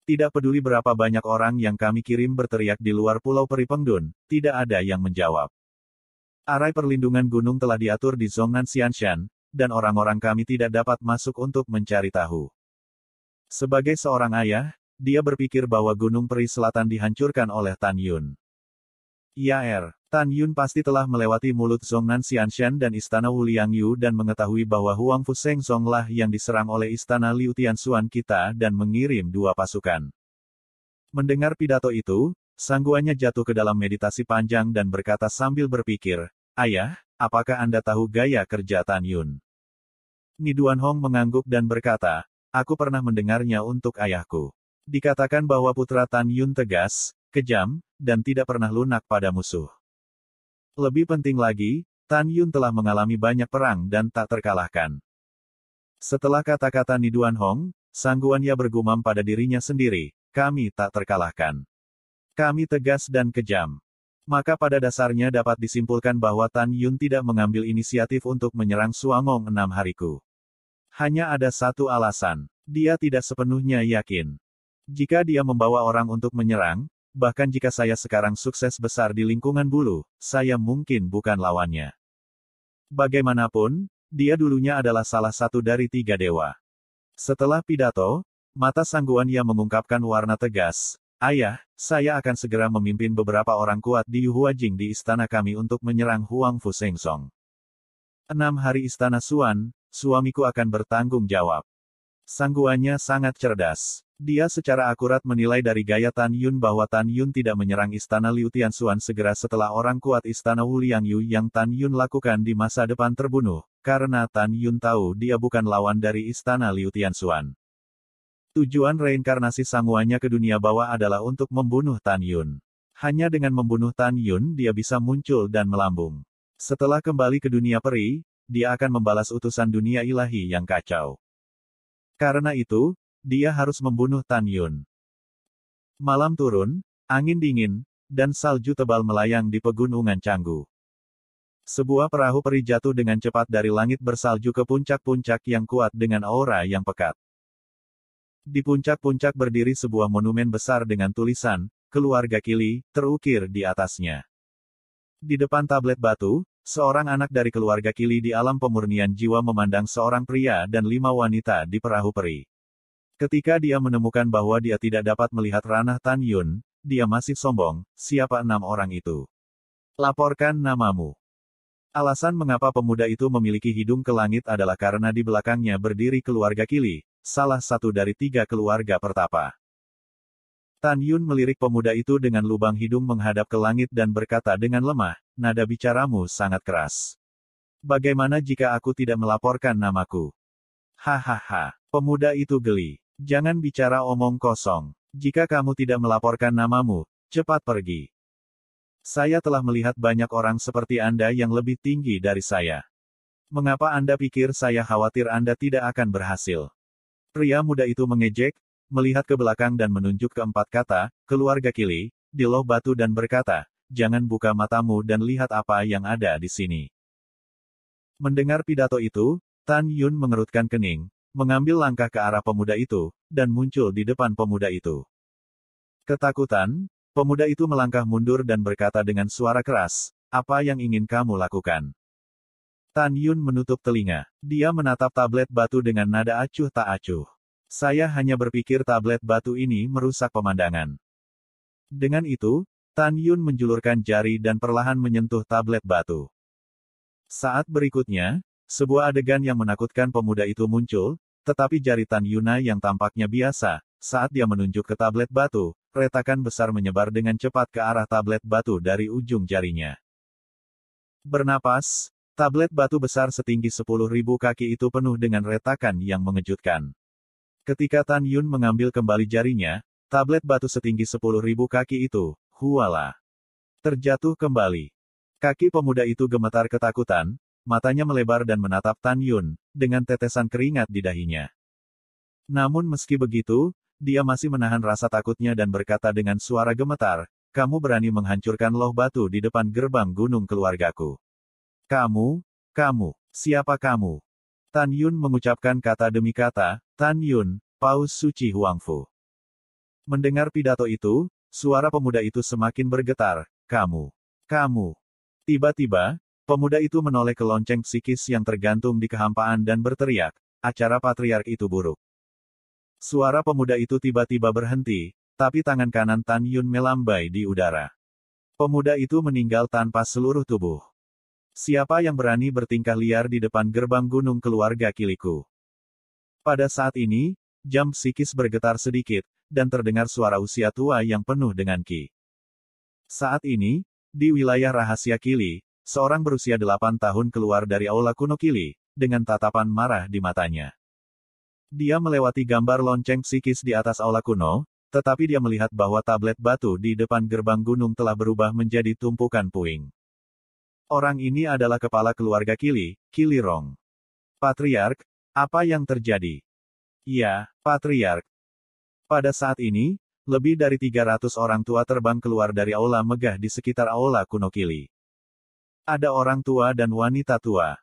Tidak peduli berapa banyak orang yang kami kirim berteriak di luar pulau peri Pengdun, tidak ada yang menjawab. Arai perlindungan gunung telah diatur di Zhongnan Xianshan, dan orang-orang kami tidak dapat masuk untuk mencari tahu. Sebagai seorang ayah, dia berpikir bahwa gunung peri selatan dihancurkan oleh Tan Yun. Yaer, Tan Yun pasti telah melewati mulut Zhongnan Xianshan dan istana Wuliang Yu dan mengetahui bahwa Huang Fu Sengzong lah yang diserang oleh istana Liu Tianxuan kita dan mengirim 2 pasukan. Mendengar pidato itu, sangguannya jatuh ke dalam meditasi panjang dan berkata sambil berpikir, Ayah, apakah Anda tahu gaya kerja Tan Yun? Ni Duanhong mengangguk dan berkata, aku pernah mendengarnya untuk ayahku. Dikatakan bahwa putra Tan Yun tegas, kejam, dan tidak pernah lunak pada musuh. Lebih penting lagi, Tan Yun telah mengalami banyak perang dan tak terkalahkan. Setelah kata-kata Ni Duanhong, sangguannya bergumam pada dirinya sendiri, kami tak terkalahkan. Kami tegas dan kejam. Maka pada dasarnya dapat disimpulkan bahwa Tan Yun tidak mengambil inisiatif untuk menyerang Suangong 6 hariku. Hanya ada satu alasan, dia tidak sepenuhnya yakin. Jika dia membawa orang untuk menyerang, bahkan jika saya sekarang sukses besar di lingkungan bulu, saya mungkin bukan lawannya. Bagaimanapun, dia dulunya adalah salah satu dari 3 dewa. Setelah pidato, mata sangguannya mengungkapkan warna tegas, Ayah, saya akan segera memimpin beberapa orang kuat di Yuhuajing di istana kami untuk menyerang Huang Fu Sengzong. 6 hari istana Suan, suamiku akan bertanggung jawab. Sangguannya sangat cerdas. Dia secara akurat menilai dari gaya Tan Yun bahwa Tan Yun tidak menyerang istana Liu Tianxuan segera setelah orang kuat istana Wu Liangyu yang Tan Yun lakukan di masa depan terbunuh, karena Tan Yun tahu dia bukan lawan dari istana Liu Tianxuan. Tujuan reinkarnasi sangguannya ke dunia bawah adalah untuk membunuh Tan Yun. Hanya dengan membunuh Tan Yun dia bisa muncul dan melambung. Setelah kembali ke dunia peri, dia akan membalas utusan dunia ilahi yang kacau. Karena itu, dia harus membunuh Tan Yun. Malam turun, angin dingin, dan salju tebal melayang di pegunungan Canggu. Sebuah perahu peri jatuh dengan cepat dari langit bersalju ke puncak-puncak yang kuat dengan aura yang pekat. Di puncak-puncak berdiri sebuah monumen besar dengan tulisan, "Keluarga Qili," terukir di atasnya. Di depan tablet batu, seorang anak dari keluarga Qili di alam pemurnian jiwa memandang seorang pria dan 5 wanita di perahu peri. Ketika dia menemukan bahwa dia tidak dapat melihat ranah Tan Yun, dia masih sombong, "Siapa 6 orang itu? Laporkan namamu." Alasan mengapa pemuda itu memiliki hidung ke langit adalah karena di belakangnya berdiri keluarga Qili, salah satu dari 3 keluarga pertapa. Tan Yun melirik pemuda itu dengan lubang hidung menghadap ke langit dan berkata dengan lemah, "Nada bicaramu sangat keras. Bagaimana jika aku tidak melaporkan namaku?" Hahaha. Pemuda itu geli. "Jangan bicara omong kosong. Jika kamu tidak melaporkan namamu, cepat pergi. Saya telah melihat banyak orang seperti Anda yang lebih tinggi dari saya. Mengapa Anda pikir saya khawatir Anda tidak akan berhasil?" Pria muda itu mengejek, melihat ke belakang dan menunjuk ke 4 kata, "Keluarga Qili," di loh batu dan berkata, "Jangan buka matamu dan lihat apa yang ada di sini." Mendengar pidato itu, Tan Yun mengerutkan kening, mengambil langkah ke arah pemuda itu, dan muncul di depan pemuda itu. Ketakutan, pemuda itu melangkah mundur dan berkata dengan suara keras, "Apa yang ingin kamu lakukan?" Tan Yun menutup telinga. Dia menatap tablet batu dengan nada acuh tak acuh. "Saya hanya berpikir tablet batu ini merusak pemandangan." Dengan itu, Tan Yun menjulurkan jari dan perlahan menyentuh tablet batu. Saat berikutnya, sebuah adegan yang menakutkan pemuda itu muncul, tetapi jari Tan Yuna yang tampaknya biasa, saat dia menunjuk ke tablet batu, retakan besar menyebar dengan cepat ke arah tablet batu dari ujung jarinya. Bernapas, tablet batu besar setinggi 10.000 kaki itu penuh dengan retakan yang mengejutkan. Ketika Tan Yun mengambil kembali jarinya, tablet batu setinggi 10.000 kaki itu, huala, terjatuh kembali. Kaki pemuda itu gemetar ketakutan, matanya melebar dan menatap Tan Yun, dengan tetesan keringat di dahinya. Namun meski begitu, dia masih menahan rasa takutnya dan berkata dengan suara gemetar, "Kamu berani menghancurkan loh batu di depan gerbang gunung keluargaku. Kamu, siapa kamu?" Tan Yun mengucapkan kata demi kata, "Tan Yun, Paus Suci Huangfu." Mendengar pidato itu, suara pemuda itu semakin bergetar, kamu. Tiba-tiba, pemuda itu menoleh ke lonceng psikis yang tergantung di kehampaan dan berteriak, "Acara patriark itu buruk." Suara pemuda itu tiba-tiba berhenti, tapi tangan kanan Tan Yun melambai di udara. Pemuda itu meninggal tanpa seluruh tubuh. Siapa yang berani bertingkah liar di depan gerbang gunung keluarga Qiliku? Pada saat ini, jam psikis bergetar sedikit, dan terdengar suara usia tua yang penuh dengan ki. Saat ini, di wilayah rahasia Qili, seorang berusia 8 tahun keluar dari aula kuno Qili, dengan tatapan marah di matanya. Dia melewati gambar lonceng psikis di atas aula kuno, tetapi dia melihat bahwa tablet batu di depan gerbang gunung telah berubah menjadi tumpukan puing. Orang ini adalah kepala keluarga Qili, Qili Rong. "Patriark, apa yang terjadi?" "Ya, Patriark." Pada saat ini, lebih dari 300 orang tua terbang keluar dari aula megah di sekitar aula kuno Qili. Ada orang tua dan wanita tua.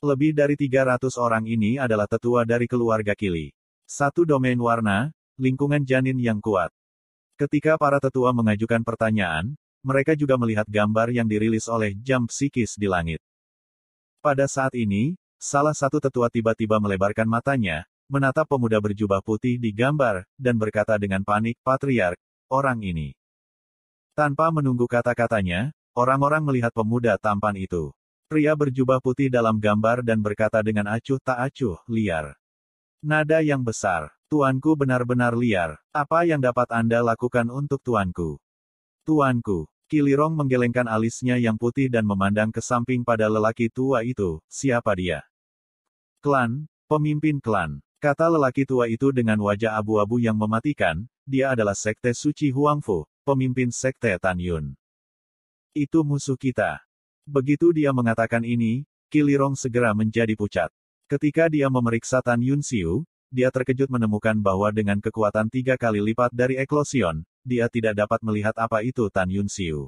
Lebih dari 300 orang ini adalah tetua dari keluarga Qili. Satu domain warna, lingkungan janin yang kuat. Ketika para tetua mengajukan pertanyaan, mereka juga melihat gambar yang dirilis oleh jam psikis di langit. Pada saat ini, salah satu tetua tiba-tiba melebarkan matanya, menatap pemuda berjubah putih di gambar, dan berkata dengan panik, "Patriark, orang ini." Tanpa menunggu kata-katanya, orang-orang melihat pemuda tampan itu. Pria berjubah putih dalam gambar dan berkata dengan acuh tak acuh, liar. Nada yang besar. Tuanku benar-benar liar. Apa yang dapat Anda lakukan untuk tuanku? Tuanku. Kilirong menggelengkan alisnya yang putih dan memandang ke samping pada lelaki tua itu. Siapa dia? Klan, pemimpin klan. Kata lelaki tua itu dengan wajah abu-abu yang mematikan, dia adalah Sekte Suci Huangfu, pemimpin Sekte Tan Yun. Itu musuh kita. Begitu dia mengatakan ini, Kilirong segera menjadi pucat. Ketika dia memeriksa Tan Yun Xiu, dia terkejut menemukan bahwa dengan kekuatan 3 kali lipat dari eklosion, dia tidak dapat melihat apa itu Tan Yun Xiu.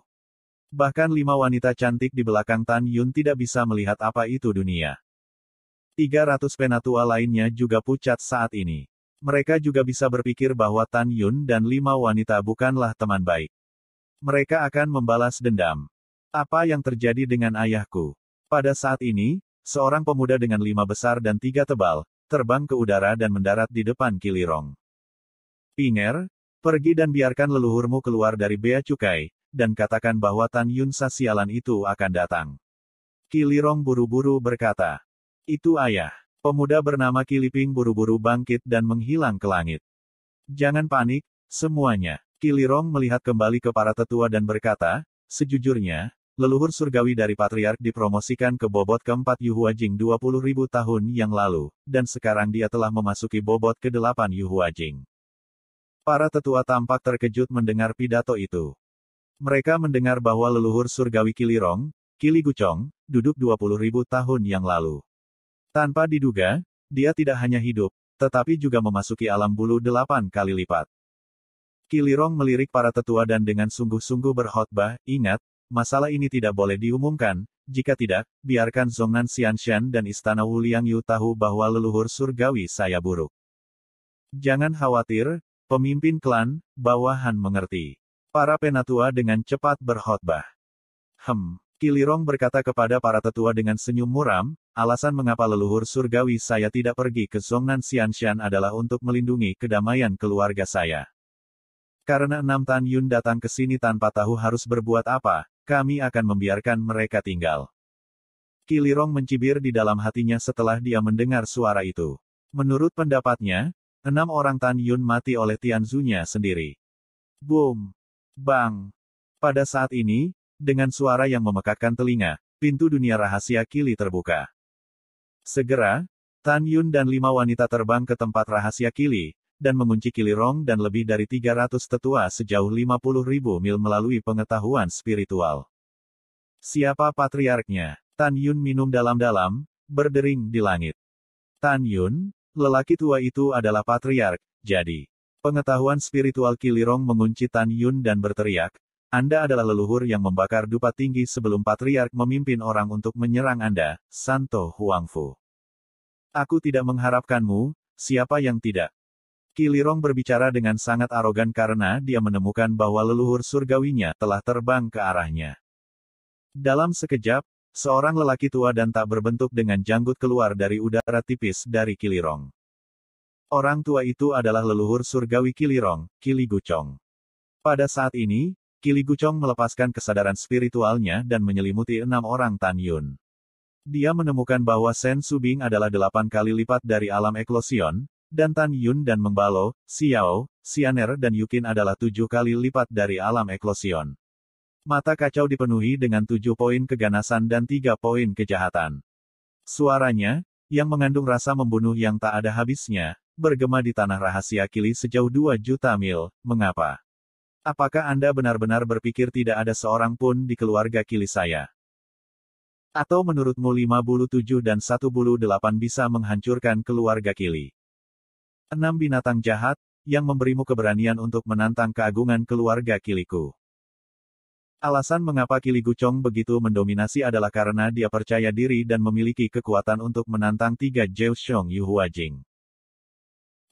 Bahkan 5 wanita cantik di belakang Tan Yun tidak bisa melihat apa itu dunia. 300 penatua lainnya juga pucat saat ini. Mereka juga bisa berpikir bahwa Tan Yun dan 5 wanita bukanlah teman baik. Mereka akan membalas dendam. Apa yang terjadi dengan ayahku? Pada saat ini, seorang pemuda dengan 5 besar dan 3 tebal, terbang ke udara dan mendarat di depan Kilirong. Pinger, pergi dan biarkan leluhurmu keluar dari bea cukai, dan katakan bahwa Tan Yun sialan itu akan datang. Kilirong buru-buru berkata. Itu ayah. Pemuda bernama Kiliping buru-buru bangkit dan menghilang ke langit. Jangan panik, semuanya. Kilirong melihat kembali ke para tetua dan berkata, sejujurnya, leluhur surgawi dari Patriark dipromosikan ke bobot keempat Yuhuajing 20.000 tahun yang lalu, dan sekarang dia telah memasuki bobot ke-8 Yuhuajing. Para tetua tampak terkejut mendengar pidato itu. Mereka mendengar bahwa leluhur surgawi Kilirong, Kili Guchong, duduk 20.000 tahun yang lalu. Tanpa diduga, dia tidak hanya hidup, tetapi juga memasuki alam bulu 8 kali lipat. Kilirong melirik para tetua dan dengan sungguh-sungguh berkhotbah, ingat, masalah ini tidak boleh diumumkan, jika tidak, biarkan Zhongnan Xianshan dan Istana Wuliang Yu tahu bahwa leluhur surgawi saya buruk. Jangan khawatir, pemimpin klan, bawahan mengerti. Para penatua dengan cepat berkhotbah. Kilirong berkata kepada para tetua dengan senyum muram, alasan mengapa leluhur surgawi saya tidak pergi ke Zhongnan Xianshan adalah untuk melindungi kedamaian keluarga saya. Karena 6 Tan Yun datang ke sini tanpa tahu harus berbuat apa, kami akan membiarkan mereka tinggal. Kilirong mencibir di dalam hatinya setelah dia mendengar suara itu. Menurut pendapatnya, 6 orang Tan Yun mati oleh Tianzunya sendiri. Boom! Bang! Pada saat ini, dengan suara yang memekakkan telinga, pintu dunia rahasia Kili terbuka. Segera, Tan Yun dan 5 wanita terbang ke tempat rahasia Kili, dan mengunci Kilirong dan lebih dari 300 tetua sejauh 50.000 mil melalui pengetahuan spiritual. Siapa patriarknya? Tan Yun minum dalam-dalam, berdering di langit. Tan Yun, lelaki tua itu adalah patriark, jadi. Pengetahuan spiritual Kilirong mengunci Tan Yun dan berteriak, Anda adalah leluhur yang membakar dupa tinggi sebelum Patriark memimpin orang untuk menyerang Anda, Santo Huangfu. Aku tidak mengharapkanmu, siapa yang tidak? Kilirong berbicara dengan sangat arogan karena dia menemukan bahwa leluhur surgawinya telah terbang ke arahnya. Dalam sekejap, seorang lelaki tua dan tak berbentuk dengan janggut keluar dari udara tipis dari Kilirong. Orang tua itu adalah leluhur surgawi Kilirong, Kili Guchong. Pada saat ini, Kili Guchong melepaskan kesadaran spiritualnya dan menyelimuti 6 orang Tan Yun. Dia menemukan bahwa Shen Subing adalah 8 kali lipat dari alam eklosion, dan Tan Yun dan Mengbalo, Xiao, Xianer dan Yukin adalah 7 kali lipat dari alam eklosion. Mata kacau dipenuhi dengan 7 poin keganasan dan 3 poin kejahatan. Suaranya, yang mengandung rasa membunuh yang tak ada habisnya, bergema di tanah rahasia Kili sejauh 2 juta mil, mengapa? Apakah Anda benar-benar berpikir tidak ada seorang pun di keluarga Kili saya? Atau menurutmu 5 bulu 7 dan 1 bulu 8 bisa menghancurkan keluarga Kili? 6 binatang jahat, yang memberimu keberanian untuk menantang keagungan keluarga Kiliku. Alasan mengapa Kili Guchong begitu mendominasi adalah karena dia percaya diri dan memiliki kekuatan untuk menantang 3 Zhou Yuhuajing.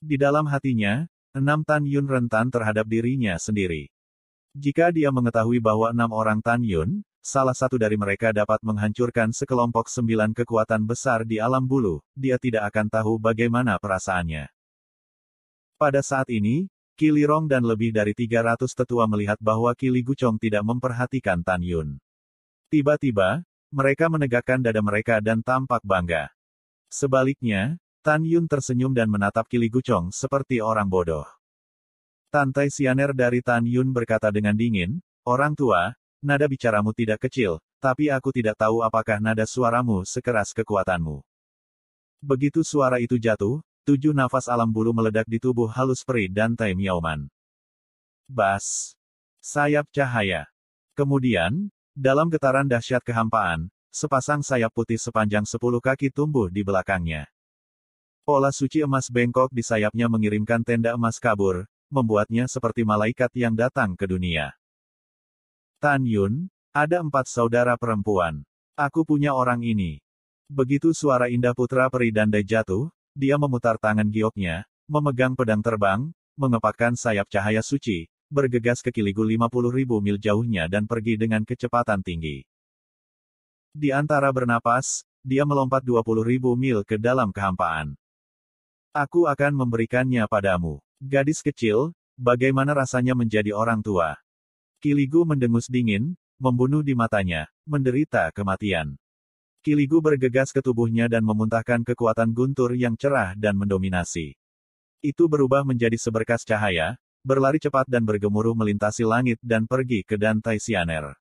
Di dalam hatinya, 6 Tan Yun rentan terhadap dirinya sendiri. Jika dia mengetahui bahwa 6 orang Tan Yun, salah satu dari mereka dapat menghancurkan sekelompok 9 kekuatan besar di alam bulu, dia tidak akan tahu bagaimana perasaannya. Pada saat ini, Kilirong dan lebih dari 300 tetua melihat bahwa Kili Guchong tidak memperhatikan Tan Yun. Tiba-tiba, mereka menegakkan dada mereka dan tampak bangga. Sebaliknya, Tan Yun tersenyum dan menatap Qi Guchong seperti orang bodoh. Tan Taisyaner dari Tan Yun berkata dengan dingin, "Orang tua, nada bicaramu tidak kecil, tapi aku tidak tahu apakah nada suaramu sekeras kekuatanmu." Begitu suara itu jatuh, 7 nafas alam bulu meledak di tubuh halus peri dan Tai Miaoman. Bas! Sayap cahaya. Kemudian, dalam getaran dahsyat kehampaan, sepasang sayap putih sepanjang 10 kaki tumbuh di belakangnya. Pola suci emas bengkok di sayapnya mengirimkan tenda emas kabur, membuatnya seperti malaikat yang datang ke dunia. Tan Yun, ada 4 saudara perempuan. Aku punya orang ini. Begitu suara indah putra peri Dandai jatuh, dia memutar tangan gioknya, memegang pedang terbang, mengepakkan sayap cahaya suci, bergegas ke Qi 50.000 mil jauhnya dan pergi dengan kecepatan tinggi. Di antara bernapas, dia melompat 20.000 mil ke dalam kehampaan. Aku akan memberikannya padamu. Gadis kecil, bagaimana rasanya menjadi orang tua? Qi Gu mendengus dingin, membunuh di matanya, menderita kematian. Qi Gu bergegas ke tubuhnya dan memuntahkan kekuatan guntur yang cerah dan mendominasi. Itu berubah menjadi seberkas cahaya, berlari cepat dan bergemuruh melintasi langit dan pergi ke Dan Taisyaner.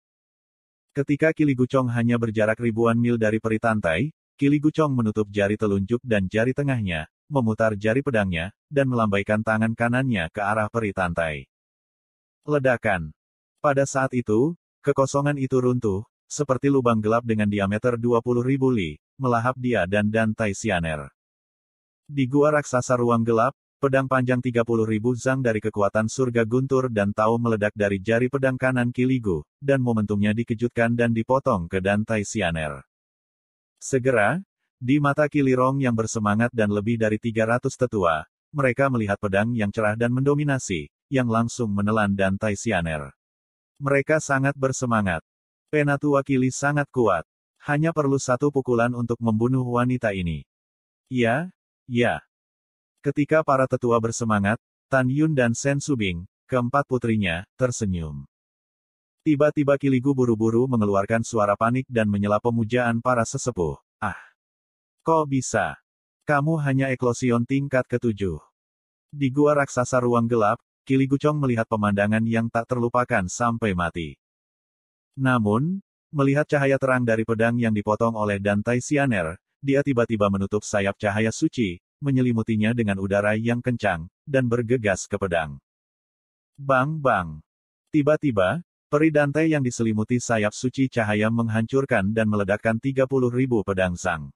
Ketika Qi Guchong hanya berjarak ribuan mil dari peri Tantai, Qi Guchong menutup jari telunjuk dan jari tengahnya, memutar jari pedangnya, dan melambaikan tangan kanannya ke arah peri Tantai. Ledakan. Pada saat itu, kekosongan itu runtuh, seperti lubang gelap dengan diameter 20.000 li, melahap dia dan Dan Taisyaner. Di gua raksasa ruang gelap, pedang panjang 30.000 zang dari kekuatan surga guntur dan tau meledak dari jari pedang kanan Qi Gu, dan momentumnya dikejutkan dan dipotong ke Dan Taisyaner. Segera, di mata Qi Lirong yang bersemangat dan lebih dari 300 tetua, mereka melihat pedang yang cerah dan mendominasi, yang langsung menelan Dan Taisyaner. Mereka sangat bersemangat. Penatua Qi sangat kuat. Hanya perlu 1 pukulan untuk membunuh wanita ini. Ya, ya. Ketika para tetua bersemangat, Tan Yun dan Sen Subing, keempat putrinya, tersenyum. Tiba-tiba Qi Gu buru-buru mengeluarkan suara panik dan menyela pemujaan para sesepuh. Ah! Kok bisa? Kamu hanya eklosion tingkat ke-7. Di gua raksasa ruang gelap, Qi Guchong melihat pemandangan yang tak terlupakan sampai mati. Namun, melihat cahaya terang dari pedang yang dipotong oleh Dan Taisyaner, dia tiba-tiba menutup sayap cahaya suci, menyelimutinya dengan udara yang kencang, dan bergegas ke pedang. Bang-bang. Tiba-tiba, peri Dante yang diselimuti sayap suci cahaya menghancurkan dan meledakkan 30.000 pedang sang.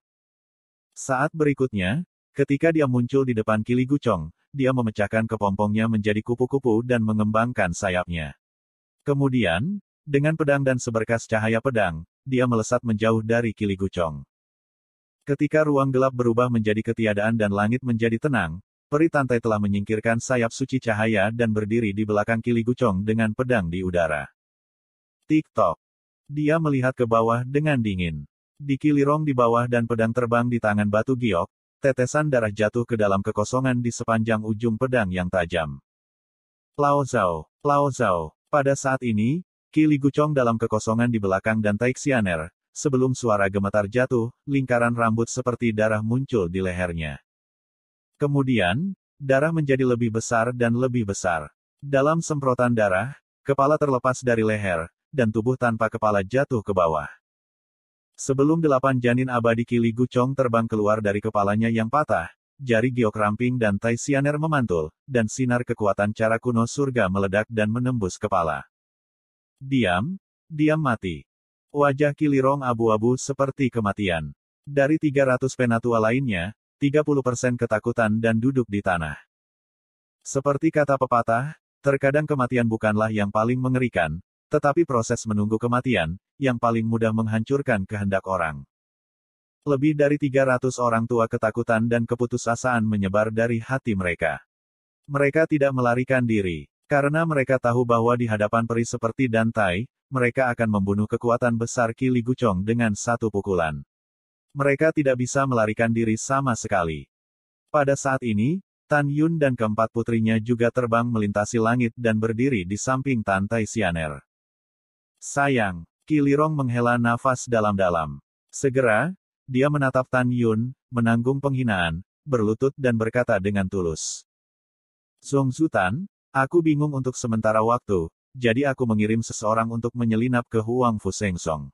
Saat berikutnya, ketika dia muncul di depan Qi Guchong, dia memecahkan kepompongnya menjadi kupu-kupu dan mengembangkan sayapnya. Kemudian, dengan pedang dan seberkas cahaya pedang, dia melesat menjauh dari Qi Guchong. Ketika ruang gelap berubah menjadi ketiadaan dan langit menjadi tenang, peri Tantai telah menyingkirkan sayap suci cahaya dan berdiri di belakang Qi Guchong dengan pedang di udara. Tik-tok. Dia melihat ke bawah dengan dingin. Di Qi Lirong di bawah dan pedang terbang di tangan batu giok, tetesan darah jatuh ke dalam kekosongan di sepanjang ujung pedang yang tajam. Lao Zhao, Lao Zhao. Pada saat ini, Qi Guchong dalam kekosongan di belakang Dan Taisyaner, sebelum suara gemetar jatuh, lingkaran rambut seperti darah muncul di lehernya. Kemudian, darah menjadi lebih besar dan lebih besar. Dalam semprotan darah, kepala terlepas dari leher, dan tubuh tanpa kepala jatuh ke bawah. Sebelum 8 janin abadi Qi Guchong terbang keluar dari kepalanya yang patah, jari giok ramping dan Taisyaner memantul, dan sinar kekuatan cara kuno surga meledak dan menembus kepala. Diam, diam mati. Wajah Qi Lirong abu-abu seperti kematian. Dari 300 penatua lainnya, 30% ketakutan dan duduk di tanah. Seperti kata pepatah, terkadang kematian bukanlah yang paling mengerikan, tetapi proses menunggu kematian, yang paling mudah menghancurkan kehendak orang. Lebih dari 300 orang tua ketakutan dan keputusasaan menyebar dari hati mereka. Mereka tidak melarikan diri, karena mereka tahu bahwa di hadapan peri seperti Dan Tai, mereka akan membunuh kekuatan besar Qi Guchong dengan 1 pukulan. Mereka tidak bisa melarikan diri sama sekali. Pada saat ini, Tan Yun dan keempat putrinya juga terbang melintasi langit dan berdiri di samping Tan Taisyaner. Sayang, Qi Lirong menghela nafas dalam-dalam. Segera, dia menatap Tan Yun, menanggung penghinaan, berlutut dan berkata dengan tulus. Zhong Zutan, aku bingung untuk sementara waktu, jadi aku mengirim seseorang untuk menyelinap ke Huang Fu Sengsong.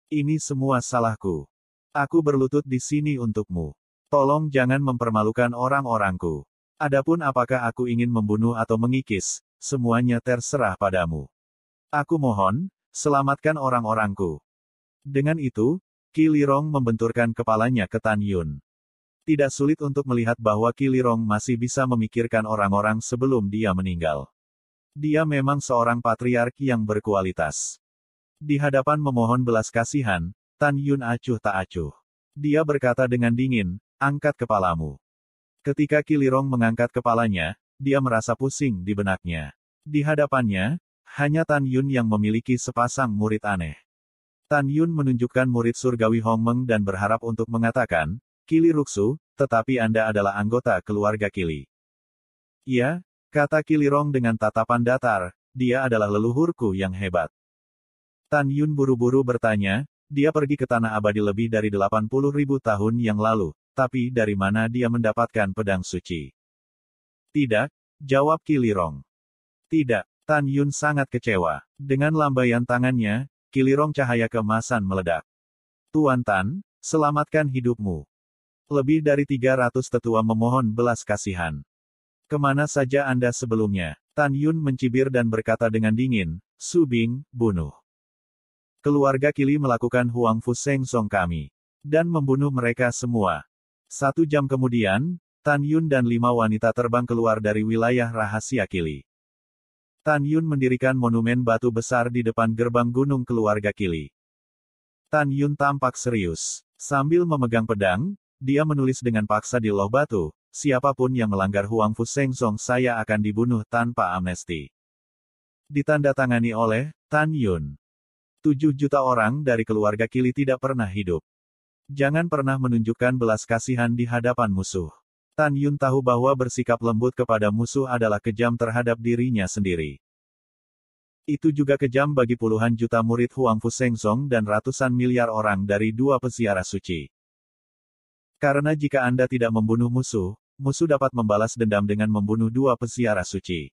Ini semua salahku. Aku berlutut di sini untukmu. Tolong jangan mempermalukan orang-orangku. Adapun apakah aku ingin membunuh atau mengikis, semuanya terserah padamu. Aku mohon, selamatkan orang-orangku. Dengan itu, Qi Lirong membenturkan kepalanya ke Tan Yun. Tidak sulit untuk melihat bahwa Qi Lirong masih bisa memikirkan orang-orang sebelum dia meninggal. Dia memang seorang patriark yang berkualitas. Di hadapan memohon belas kasihan, Tan Yun acuh tak acuh. Dia berkata dengan dingin, angkat kepalamu. Ketika Qi Lirong mengangkat kepalanya, dia merasa pusing di benaknya. Di hadapannya, hanya Tan Yun yang memiliki sepasang murid aneh. Tan Yun menunjukkan murid surgawi Hong Meng dan berharap untuk mengatakan, Qili Ruxu, tetapi Anda adalah anggota keluarga Qili. Iya, kata Qi Lirong dengan tatapan datar, dia adalah leluhurku yang hebat. Tan Yun buru-buru bertanya, dia pergi ke tanah abadi lebih dari 80.000 tahun yang lalu, tapi dari mana dia mendapatkan pedang suci? Tidak, jawab Qi Lirong. Tidak. Tan Yun sangat kecewa. Dengan lambaian tangannya, Qi Lirong cahaya keemasan meledak. Tuan Tan, selamatkan hidupmu. Lebih dari 300 tetua memohon belas kasihan. Kemana saja Anda sebelumnya? Tan Yun mencibir dan berkata dengan dingin, Su Bing, bunuh. Keluarga Qili melakukan Huang Fu Sengsong kami. Dan membunuh mereka semua. 1 jam kemudian, Tan Yun dan 5 wanita terbang keluar dari wilayah rahasia Qili. Tan Yun mendirikan monumen batu besar di depan gerbang gunung keluarga Qili. Tan Yun tampak serius. Sambil memegang pedang, dia menulis dengan paksa di loh batu, siapapun yang melanggar Huang Fu Sengsong saya akan dibunuh tanpa amnesti. Ditandatangani oleh Tan Yun. 7 juta orang dari keluarga Qili tidak pernah hidup. Jangan pernah menunjukkan belas kasihan di hadapan musuh. Tan Yun tahu bahwa bersikap lembut kepada musuh adalah kejam terhadap dirinya sendiri. Itu juga kejam bagi puluhan juta murid Huang Fu Sengsong dan ratusan miliar orang dari 2 peziarah suci. Karena jika Anda tidak membunuh musuh, musuh dapat membalas dendam dengan membunuh 2 peziarah suci.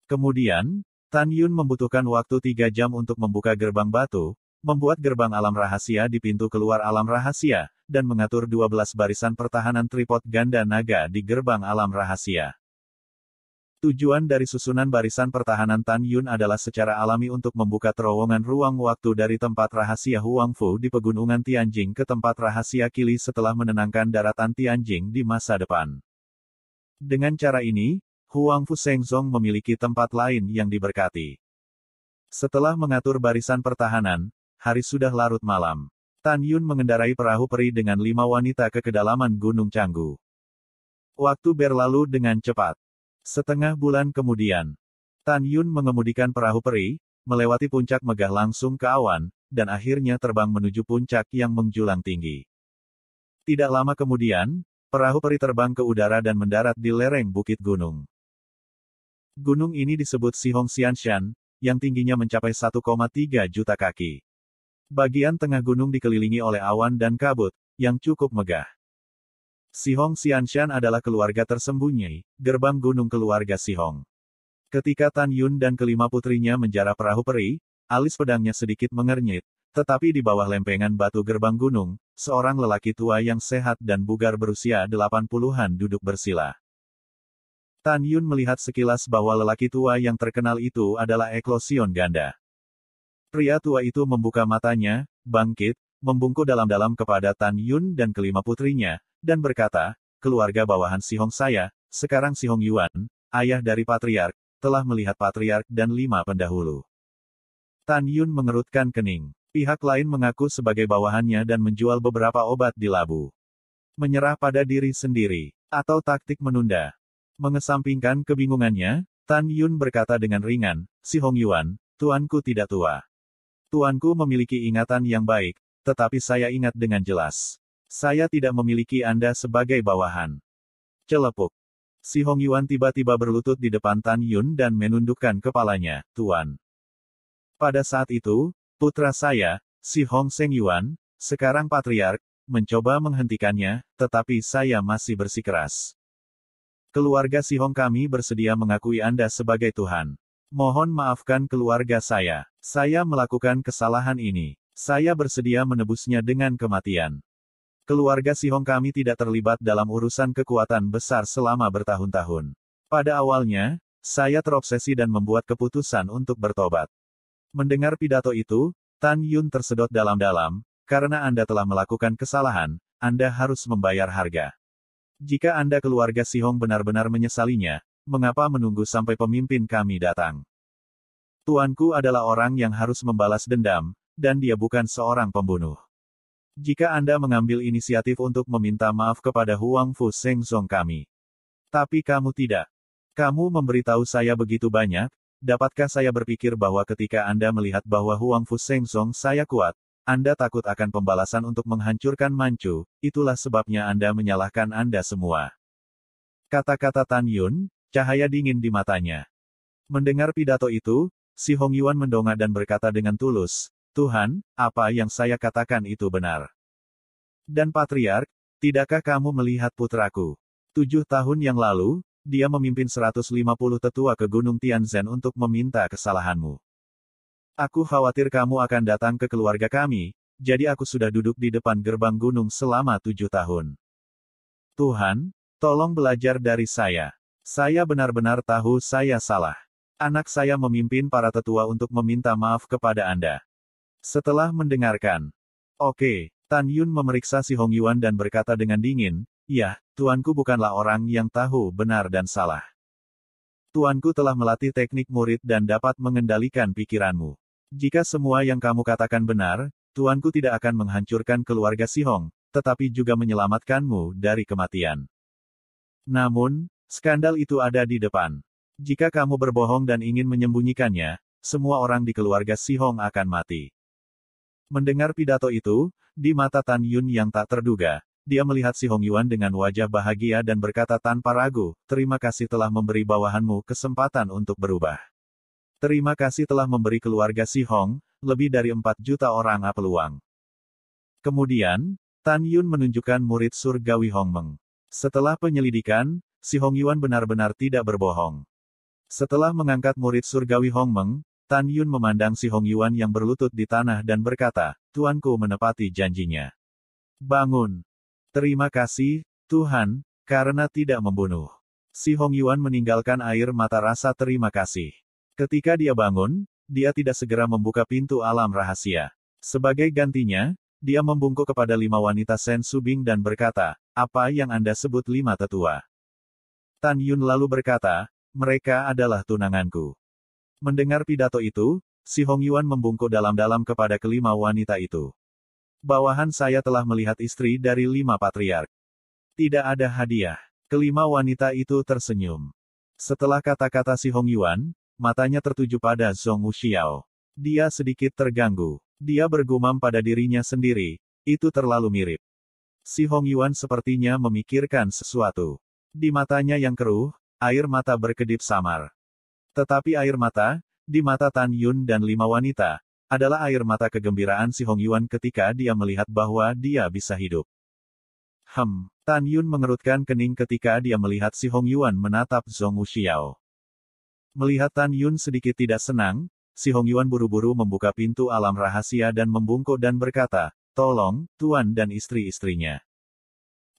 Kemudian, Tan Yun membutuhkan waktu 3 jam untuk membuka gerbang batu, membuat gerbang alam rahasia di pintu keluar alam rahasia, dan mengatur 12 barisan pertahanan tripod ganda naga di gerbang alam rahasia. Tujuan dari susunan barisan pertahanan Tan Yun adalah secara alami untuk membuka terowongan ruang waktu dari tempat rahasia Huang Fu di pegunungan Tianjing ke tempat rahasia Qili setelah menenangkan daratan Tianjing di masa depan. Dengan cara ini, Huang Fu Sengsong memiliki tempat lain yang diberkati. Setelah mengatur barisan pertahanan, hari sudah larut malam. Tan Yun mengendarai perahu peri dengan 5 wanita ke kedalaman Gunung Canggu. Waktu berlalu dengan cepat. Setengah bulan kemudian, Tan Yun mengemudikan perahu peri, melewati puncak megah langsung ke awan, dan akhirnya terbang menuju puncak yang menjulang tinggi. Tidak lama kemudian, perahu peri terbang ke udara dan mendarat di lereng bukit gunung. Gunung ini disebut Sihong Xianshan, yang tingginya mencapai 1,3 juta kaki. Bagian tengah gunung dikelilingi oleh awan dan kabut, yang cukup megah. Sihong Xianshan adalah keluarga tersembunyi, gerbang gunung keluarga Sihong. Ketika Tan Yun dan kelima putrinya menjarah perahu peri, alis pedangnya sedikit mengernyit, tetapi di bawah lempengan batu gerbang gunung, seorang lelaki tua yang sehat dan bugar berusia 80-an duduk bersila. Tan Yun melihat sekilas bahwa lelaki tua yang terkenal itu adalah eklosion ganda. Pria tua itu membuka matanya, bangkit, membungkuk dalam-dalam kepada Tan Yun dan kelima putrinya, dan berkata, keluarga bawahan Sihong saya, sekarang Sihong Yuan, ayah dari patriark, telah melihat patriark dan 5 pendahulu. Tan Yun mengerutkan kening. Pihak lain mengaku sebagai bawahannya dan menjual beberapa obat di labu. Menyerah pada diri sendiri, atau taktik menunda. Mengesampingkan kebingungannya, Tan Yun berkata dengan ringan, Sihong Yuan, tuanku tidak tua. Tuanku memiliki ingatan yang baik, tetapi saya ingat dengan jelas. Saya tidak memiliki Anda sebagai bawahan. Celepuk. Sihong Yuan tiba-tiba berlutut di depan Tan Yun dan menundukkan kepalanya, Tuan. Pada saat itu, putra saya, Sihong Seng Yuan, sekarang patriark, mencoba menghentikannya, tetapi saya masih bersikeras. Keluarga Si Hong kami bersedia mengakui Anda sebagai Tuhan. Mohon maafkan keluarga saya. Saya melakukan kesalahan ini. Saya bersedia menebusnya dengan kematian. Keluarga Si Hong kami tidak terlibat dalam urusan kekuatan besar selama bertahun-tahun. Pada awalnya, saya terobsesi dan membuat keputusan untuk bertobat. Mendengar pidato itu, Tan Yun tersedot dalam-dalam, karena Anda telah melakukan kesalahan, Anda harus membayar harga. Jika Anda keluarga Si Hong benar-benar menyesalinya, mengapa menunggu sampai pemimpin kami datang? Tuanku adalah orang yang harus membalas dendam, dan dia bukan seorang pembunuh. Jika Anda mengambil inisiatif untuk meminta maaf kepada Huang Fu Shengzong kami. Tapi kamu tidak. Kamu memberitahu saya begitu banyak, dapatkah saya berpikir bahwa ketika Anda melihat bahwa Huang Fu Shengzong saya kuat, Anda takut akan pembalasan untuk menghancurkan Manchu, itulah sebabnya Anda menyalahkan Anda semua. Kata-kata Tan Yun, cahaya dingin di matanya. Mendengar pidato itu, Si Hong Yuan mendongak dan berkata dengan tulus, Tuhan, apa yang saya katakan itu benar. Dan Patriark, tidakkah kamu melihat putraku? 7 tahun yang lalu, dia memimpin 150 tetua ke Gunung Tianzhen untuk meminta kesalahanmu. Aku khawatir kamu akan datang ke keluarga kami, jadi aku sudah duduk di depan gerbang gunung selama 7 tahun. Tuhan, tolong belajar dari saya. Saya benar-benar tahu saya salah. Anak saya memimpin para tetua untuk meminta maaf kepada Anda. Setelah mendengarkan, oke, Tan Yun memeriksa Si Hong Yuan dan berkata dengan dingin, ya, tuanku bukanlah orang yang tahu benar dan salah. Tuanku telah melatih teknik murid dan dapat mengendalikan pikiranmu. Jika semua yang kamu katakan benar, tuanku tidak akan menghancurkan keluarga Si Hong, tetapi juga menyelamatkanmu dari kematian. Namun, skandal itu ada di depan. Jika kamu berbohong dan ingin menyembunyikannya, semua orang di keluarga Si Hong akan mati. Mendengar pidato itu, di mata Tan Yun yang tak terduga, dia melihat Si Hong Yuan dengan wajah bahagia dan berkata tanpa ragu, terima kasih telah memberi bawahanmu kesempatan untuk berubah. Terima kasih telah memberi keluarga Si Hong, lebih dari 4 juta orang peluang. Kemudian, Tan Yun menunjukkan murid surgawi Hong Meng. Setelah penyelidikan, Si Hong Yuan benar-benar tidak berbohong. Setelah mengangkat murid surgawi Hong Meng, Tan Yun memandang Si Hong Yuan yang berlutut di tanah dan berkata, Tuanku menepati janjinya. Bangun. Terima kasih, Tuhan, karena tidak membunuh. Si Hong Yuan meninggalkan air mata rasa terima kasih. Ketika dia bangun, dia tidak segera membuka pintu alam rahasia. Sebagai gantinya, dia membungkuk kepada 5 wanita Sen Subing dan berkata, apa yang Anda sebut 5 tetua? Tan Yun lalu berkata, mereka adalah tunanganku. Mendengar pidato itu, Si Hong Yuan membungkuk dalam-dalam kepada kelima wanita itu. Bawahan saya telah melihat istri dari 5 patriark. Tidak ada hadiah. Kelima wanita itu tersenyum. Setelah kata-kata Si Hong Yuan, matanya tertuju pada Zhong Wuxiao. Dia sedikit terganggu. Dia bergumam pada dirinya sendiri, itu terlalu mirip. Si Hong Yuan sepertinya memikirkan sesuatu. Di matanya yang keruh, air mata berkedip samar. Tetapi air mata, di mata Tan Yun dan 5 wanita, adalah air mata kegembiraan Si Hong Yuan ketika dia melihat bahwa dia bisa hidup. Tan Yun mengerutkan kening ketika dia melihat Si Hong Yuan menatap Zhong Wuxiao. Melihat Tan Yun sedikit tidak senang, Si Hong Yuan buru-buru membuka pintu alam rahasia dan membungkuk dan berkata, tolong, Tuan dan istri-istrinya.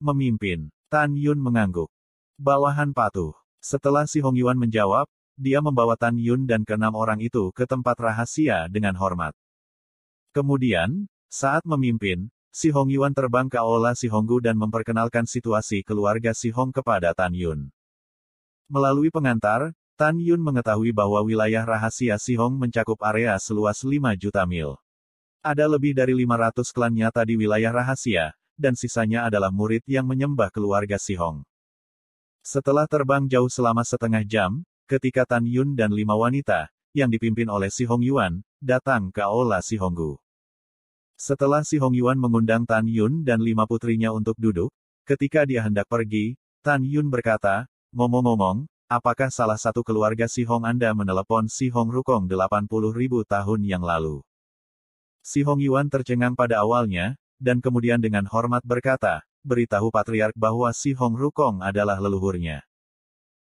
Memimpin. Tan Yun mengangguk. Bawahan patuh. Setelah Si Hong Yuan menjawab, dia membawa Tan Yun dan ke-6 orang itu ke tempat rahasia dengan hormat. Kemudian, saat memimpin, Si Hong Yuan terbang ke aula Si Honggu dan memperkenalkan situasi keluarga Si Hong kepada Tan Yun. Melalui pengantar, Tan Yun mengetahui bahwa wilayah rahasia Si Hong mencakup area seluas 5 juta mil. Ada lebih dari 500 klan nyata di wilayah rahasia, dan sisanya adalah murid yang menyembah keluarga Si Hong. Setelah terbang jauh selama setengah jam, ketika Tan Yun dan 5 wanita, yang dipimpin oleh Si Hong Yuan, datang ke aula Si Honggu. Setelah Si Hong Yuan mengundang Tan Yun dan 5 putrinya untuk duduk, ketika dia hendak pergi, Tan Yun berkata, ngomong-ngomong, apakah salah satu keluarga Si Hong Anda menelepon Si Hong Rukong 80.000 tahun yang lalu? Si Hong Yuan tercengang pada awalnya, dan kemudian dengan hormat berkata, beritahu Patriark bahwa Si Hong Rukong adalah leluhurnya.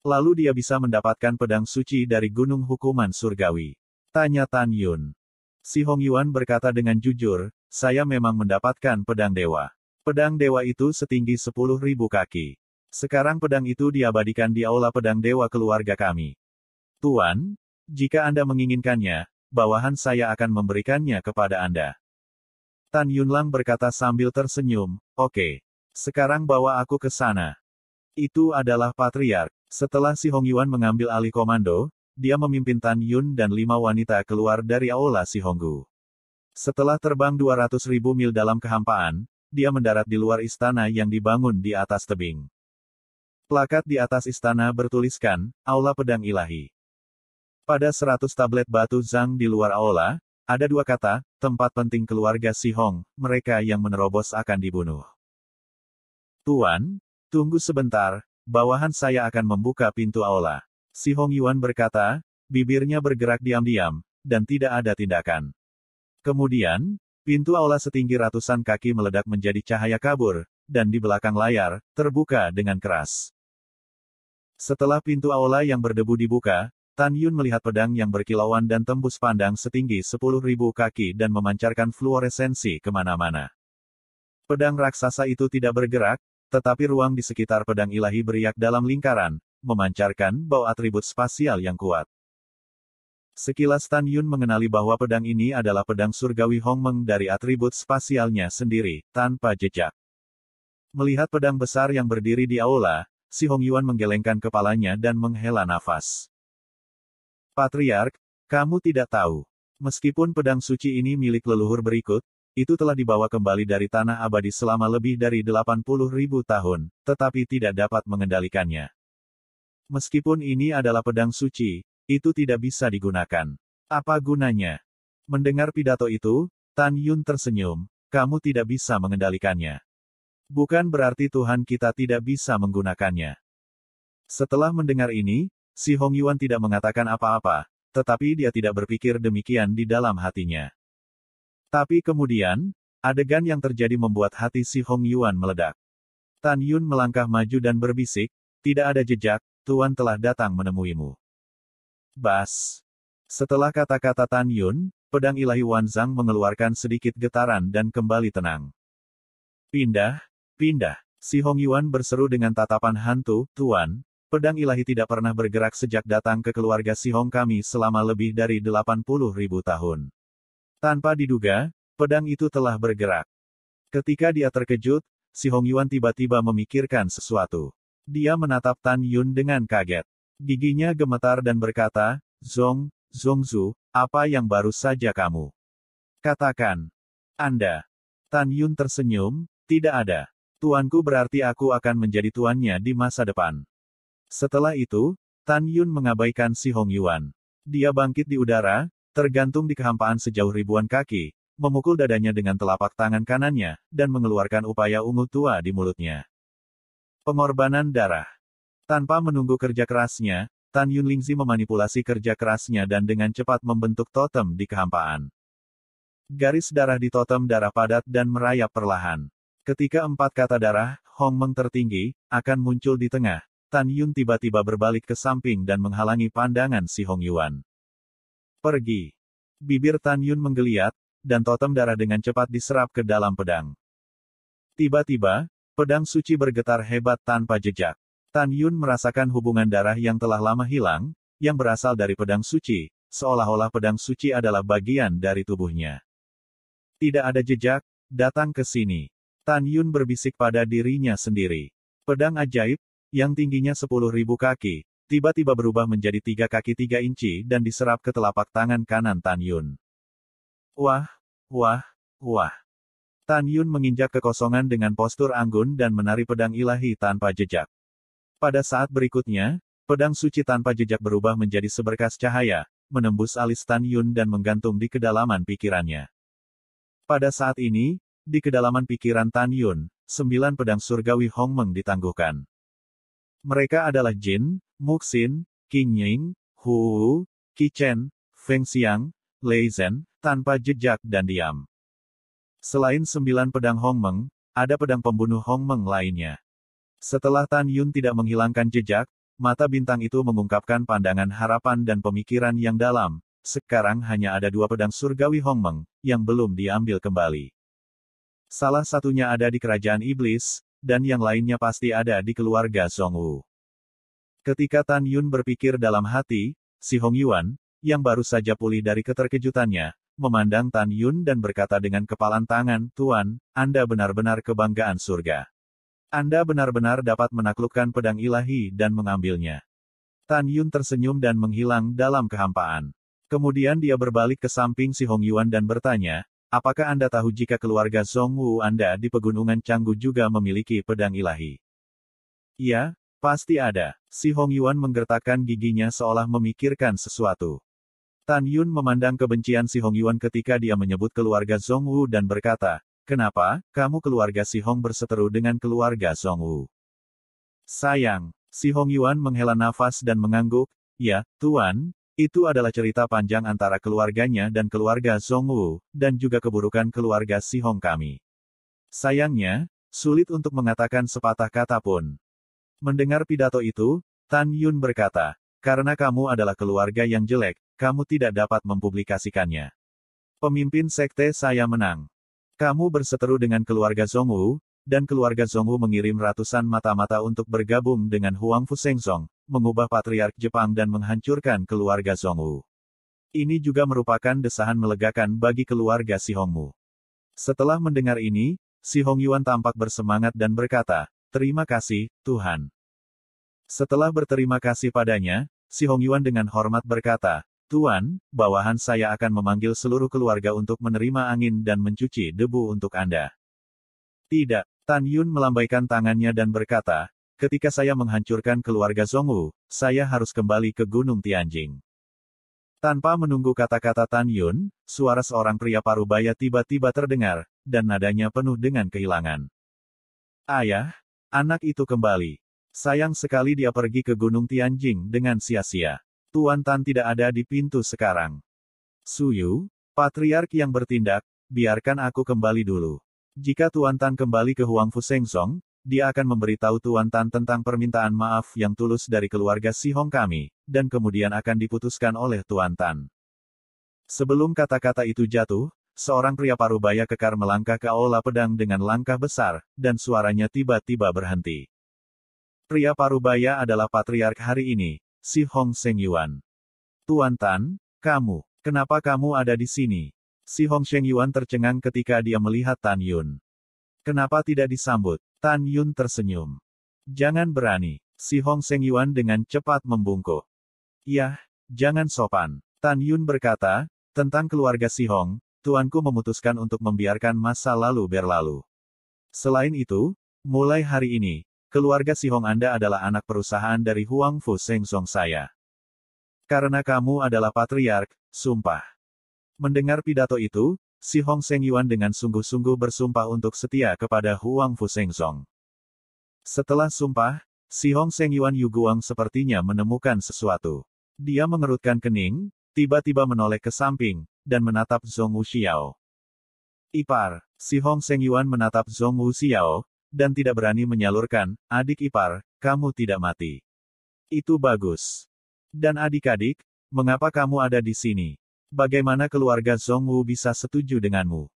Lalu dia bisa mendapatkan pedang suci dari gunung hukuman surgawi. Tanya Tan Yun. Si Hong Yuan berkata dengan jujur, saya memang mendapatkan pedang dewa. Pedang dewa itu setinggi 10.000 kaki. Sekarang pedang itu diabadikan di aula pedang dewa keluarga kami. Tuan, jika Anda menginginkannya, bawahan saya akan memberikannya kepada Anda. Tan Yunlang berkata sambil tersenyum, oke. Sekarang bawa aku ke sana. Itu adalah Patriark. Setelah Si Hong Yuan mengambil alih komando, dia memimpin Tan Yun dan 5 wanita keluar dari aula Si Honggu. Setelah terbang 200.000 mil dalam kehampaan, dia mendarat di luar istana yang dibangun di atas tebing. Plakat di atas istana bertuliskan, Aula Pedang Ilahi. Pada 100 tablet batu Zhang di luar aula, ada 2 kata, tempat penting keluarga Si Hong, mereka yang menerobos akan dibunuh. Tuan, tunggu sebentar, bawahan saya akan membuka pintu aula. Si Hong Yuan berkata, bibirnya bergerak diam-diam, dan tidak ada tindakan. Kemudian, pintu aula setinggi ratusan kaki meledak menjadi cahaya kabur, dan di belakang layar, terbuka dengan keras. Setelah pintu aula yang berdebu dibuka, Tan Yun melihat pedang yang berkilauan dan tembus pandang setinggi 10.000 kaki dan memancarkan fluoresensi kemana-mana. Pedang raksasa itu tidak bergerak, tetapi ruang di sekitar pedang ilahi beriak dalam lingkaran, memancarkan bau atribut spasial yang kuat. Sekilas Tan Yun mengenali bahwa pedang ini adalah pedang surgawi Hongmeng dari atribut spasialnya sendiri, tanpa jejak. Melihat pedang besar yang berdiri di aula, Si Hong Yuan menggelengkan kepalanya dan menghela nafas. Patriark, kamu tidak tahu. Meskipun pedang suci ini milik leluhur berikut, itu telah dibawa kembali dari tanah abadi selama lebih dari 80.000 tahun, tetapi tidak dapat mengendalikannya. Meskipun ini adalah pedang suci, itu tidak bisa digunakan. Apa gunanya? Mendengar pidato itu, Tan Yun tersenyum, kamu tidak bisa mengendalikannya. Bukan berarti Tuhan kita tidak bisa menggunakannya. Setelah mendengar ini, Si Hong Yuan tidak mengatakan apa-apa, tetapi dia tidak berpikir demikian di dalam hatinya. Tapi kemudian, adegan yang terjadi membuat hati Si Hong Yuan meledak. Tan Yun melangkah maju dan berbisik, tidak ada jejak, Tuan telah datang menemuimu. Bas. Setelah kata-kata Tan Yun, pedang ilahi Wanzang mengeluarkan sedikit getaran dan kembali tenang. Pindah, pindah. Si Hong Yuan berseru dengan tatapan hantu, Tuan, pedang ilahi tidak pernah bergerak sejak datang ke keluarga Si Hong kami selama lebih dari 80.000 tahun. Tanpa diduga, pedang itu telah bergerak. Ketika dia terkejut, Si Hong Yuan tiba-tiba memikirkan sesuatu. Dia menatap Tan Yun dengan kaget. Giginya gemetar dan berkata, Zongzu, apa yang baru saja kamu katakan? Anda. Tan Yun tersenyum, tidak ada. Tuanku berarti aku akan menjadi tuannya di masa depan. Setelah itu, Tan Yun mengabaikan Si Hong Yuan. Dia bangkit di udara, tergantung di kehampaan sejauh ribuan kaki, memukul dadanya dengan telapak tangan kanannya, dan mengeluarkan upaya ungu tua di mulutnya. Pengorbanan darah. Tanpa menunggu kerja kerasnya, Tan Yun Lingzi memanipulasi kerja kerasnya dan dengan cepat membentuk totem di kehampaan. Garis darah di totem darah padat dan merayap perlahan. Ketika 4 kata darah, Hongmeng tertinggi, akan muncul di tengah, Tan Yun tiba-tiba berbalik ke samping dan menghalangi pandangan Si Hong Yuan. Pergi. Bibir Tan Yun menggeliat, dan totem darah dengan cepat diserap ke dalam pedang. Tiba-tiba, pedang suci bergetar hebat tanpa jejak. Tan Yun merasakan hubungan darah yang telah lama hilang, yang berasal dari pedang suci, seolah-olah pedang suci adalah bagian dari tubuhnya. Tidak ada jejak, datang ke sini. Tan Yun berbisik pada dirinya sendiri. Pedang ajaib, yang tingginya 10.000 kaki, tiba-tiba berubah menjadi 3 kaki 3 inci dan diserap ke telapak tangan kanan Tan Yun. Wah, wah, wah. Tan Yun menginjak kekosongan dengan postur anggun dan menari pedang ilahi tanpa jejak. Pada saat berikutnya, pedang suci tanpa jejak berubah menjadi seberkas cahaya, menembus alis Tan Yun dan menggantung di kedalaman pikirannya. Pada saat ini, di kedalaman pikiran Tan Yun, 9 pedang surgawi Hongmeng ditangguhkan. Mereka adalah Jin, Muxin, Qing Ying, Hu, Qi Chen, Feng Xiang, Lei Zhen, tanpa jejak dan diam. Selain 9 pedang Hongmeng, ada pedang pembunuh Hongmeng lainnya. Setelah Tan Yun tidak menghilangkan jejak, mata bintang itu mengungkapkan pandangan harapan dan pemikiran yang dalam. Sekarang hanya ada 2 pedang surgawi Hongmeng, yang belum diambil kembali. Salah satunya ada di kerajaan iblis, dan yang lainnya pasti ada di keluarga Zhongwu. Ketika Tan Yun berpikir dalam hati, si Hong Yuan, yang baru saja pulih dari keterkejutannya, memandang Tan Yun dan berkata dengan kepalan tangan, "Tuan, Anda benar-benar kebanggaan surga. Anda benar-benar dapat menaklukkan pedang ilahi dan mengambilnya." Tan Yun tersenyum dan menghilang dalam kehampaan. Kemudian dia berbalik ke samping si Hong Yuan dan bertanya, "Apakah Anda tahu jika keluarga Zhongwu Anda di pegunungan Canggu juga memiliki pedang ilahi?" "Ya, pasti ada." Si Hong Yuan menggertakkan giginya seolah memikirkan sesuatu. Tan Yun memandang kebencian si Hong Yuan ketika dia menyebut keluarga Zhongwu dan berkata, "Kenapa, kamu keluarga si Hong berseteru dengan keluarga Zhongwu?" "Sayang." Si Hong Yuan menghela nafas dan mengangguk, "Ya, Tuan, itu adalah cerita panjang antara keluarganya dan keluarga Zhongwu, dan juga keburukan keluarga si Hong kami. Sayangnya, sulit untuk mengatakan sepatah kata pun." Mendengar pidato itu, Tan Yun berkata, "Karena kamu adalah keluarga yang jelek, kamu tidak dapat mempublikasikannya. Pemimpin sekte saya menang. Kamu berseteru dengan keluarga Zhongwu, dan keluarga Zhongwu mengirim ratusan mata-mata untuk bergabung dengan Huang Fushengzong, mengubah patriark Jepang dan menghancurkan keluarga Zhongwu. Ini juga merupakan desahan melegakan bagi keluarga si Hongmu." Setelah mendengar ini, si Hong Yuan tampak bersemangat dan berkata, "Terima kasih, Tuhan." Setelah berterima kasih padanya, si Hong Yuan dengan hormat berkata, "Tuan, bawahan saya akan memanggil seluruh keluarga untuk menerima angin dan mencuci debu untuk Anda." "Tidak." Tan Yun melambaikan tangannya dan berkata, "Ketika saya menghancurkan keluarga Zhongwu, saya harus kembali ke Gunung Tianjing." Tanpa menunggu kata-kata Tan Yun, suara seorang pria parubaya tiba-tiba terdengar, dan nadanya penuh dengan kehilangan. "Ayah, anak itu kembali. Sayang sekali dia pergi ke Gunung Tianjing dengan sia-sia. Tuan Tan tidak ada di pintu sekarang." "Suyu, patriark yang bertindak, biarkan aku kembali dulu. Jika Tuan Tan kembali ke Huang Fushengzong, dia akan memberitahu Tuan Tan tentang permintaan maaf yang tulus dari keluarga si Hong kami, dan kemudian akan diputuskan oleh Tuan Tan." Sebelum kata-kata itu jatuh, seorang pria parubaya kekar melangkah ke aula pedang dengan langkah besar, dan suaranya tiba-tiba berhenti. Pria parubaya adalah patriark hari ini, si Hong Shengyuan. "Tuan Tan, kenapa kamu ada di sini?" Si Hong Shengyuan tercengang ketika dia melihat Tan Yun. "Kenapa tidak disambut?" Tan Yun tersenyum. "Jangan berani." Si Hong Shengyuan dengan cepat membungkuk. "Yah, jangan sopan." Tan Yun berkata, "Tentang keluarga si Hong, tuanku memutuskan untuk membiarkan masa lalu berlalu. Selain itu, mulai hari ini, keluarga si Hong Anda adalah anak perusahaan dari Huang Fushengzong saya. Karena kamu adalah patriark, sumpah." Mendengar pidato itu, si Hong Shengyuan dengan sungguh-sungguh bersumpah untuk setia kepada Huang Fushengzong. Setelah sumpah, si Hong Shengyuan Yuguang sepertinya menemukan sesuatu. Dia mengerutkan kening, tiba-tiba menoleh ke samping, dan menatap Zhong Wuxiao. "Ipar." Si Hong Shengyuan menatap Zhong Wuxiao, dan tidak berani menyalurkan, "Adik ipar, kamu tidak mati. Itu bagus. Dan adik-adik, mengapa kamu ada di sini? Bagaimana keluarga Zhongwu bisa setuju denganmu?"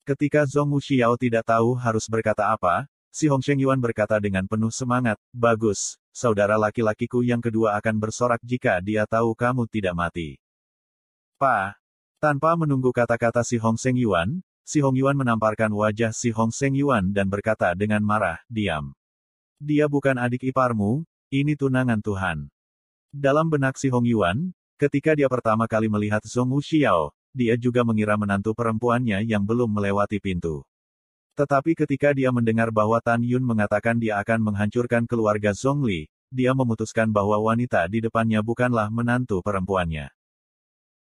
Ketika Zhong Wuxiao tidak tahu harus berkata apa, si Hong Shengyuan berkata dengan penuh semangat, "Bagus, saudara laki-lakiku yang kedua akan bersorak jika dia tahu kamu tidak mati." "Pa." Tanpa menunggu kata-kata si Hong Shengyuan, si Hong Yuan menamparkan wajah si Hong Shengyuan dan berkata dengan marah, "Diam. Dia bukan adik iparmu, ini tunangan Tuhan." Dalam benak si Hong Yuan, ketika dia pertama kali melihat Zhong Wuxiao, dia juga mengira menantu perempuannya yang belum melewati pintu. Tetapi ketika dia mendengar bahwa Tan Yun mengatakan dia akan menghancurkan keluarga Zhongli, dia memutuskan bahwa wanita di depannya bukanlah menantu perempuannya.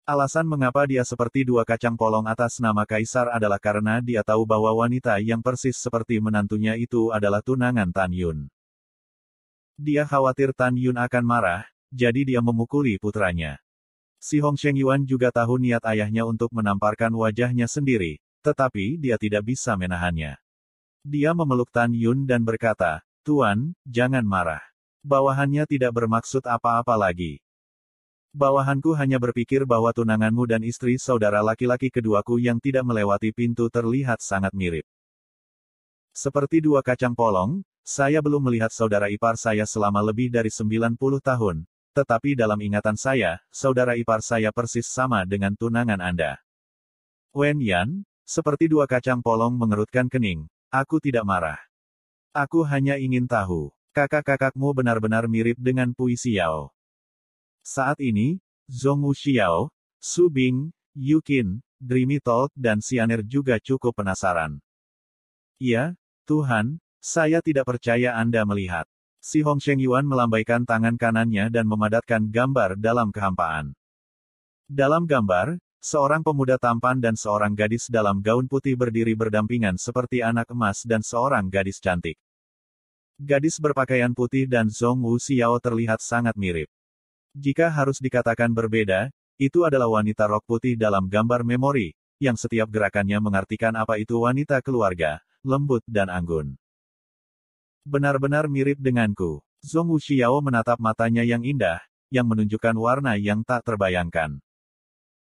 Alasan mengapa dia seperti dua kacang polong atas nama kaisar adalah karena dia tahu bahwa wanita yang persis seperti menantunya itu adalah tunangan Tan Yun. Dia khawatir Tan Yun akan marah, jadi dia memukuli putranya. Si Hong Shengyuan juga tahu niat ayahnya untuk menamparkan wajahnya sendiri, tetapi dia tidak bisa menahannya. Dia memeluk Tan Yun dan berkata, "Tuan, jangan marah. Bawahannya tidak bermaksud apa-apa lagi. Bawahanku hanya berpikir bahwa tunanganmu dan istri saudara laki-laki keduaku yang tidak melewati pintu terlihat sangat mirip. Seperti dua kacang polong, saya belum melihat saudara ipar saya selama lebih dari 90 tahun, tetapi dalam ingatan saya, saudara ipar saya persis sama dengan tunangan Anda." Wen Yan, seperti dua kacang polong mengerutkan kening. "Aku tidak marah. Aku hanya ingin tahu. Kakak-kakakmu benar-benar mirip dengan Pui Xiao." Saat ini, Zhong Wuxiao, Su Bing, Yu Qin, Dreamy Talk dan Xianer juga cukup penasaran. "Iya, Tuhan, saya tidak percaya Anda melihat." Si Hong Sheng Yuan melambaikan tangan kanannya dan memadatkan gambar dalam kehampaan. Dalam gambar, seorang pemuda tampan dan seorang gadis dalam gaun putih berdiri berdampingan seperti anak emas dan seorang gadis cantik. Gadis berpakaian putih dan Zhong Wuxiao terlihat sangat mirip. Jika harus dikatakan berbeda, itu adalah wanita rok putih dalam gambar memori, yang setiap gerakannya mengartikan apa itu wanita keluarga, lembut dan anggun. "Benar-benar mirip denganku." Zhong Wuxiao menatap matanya yang indah, yang menunjukkan warna yang tak terbayangkan.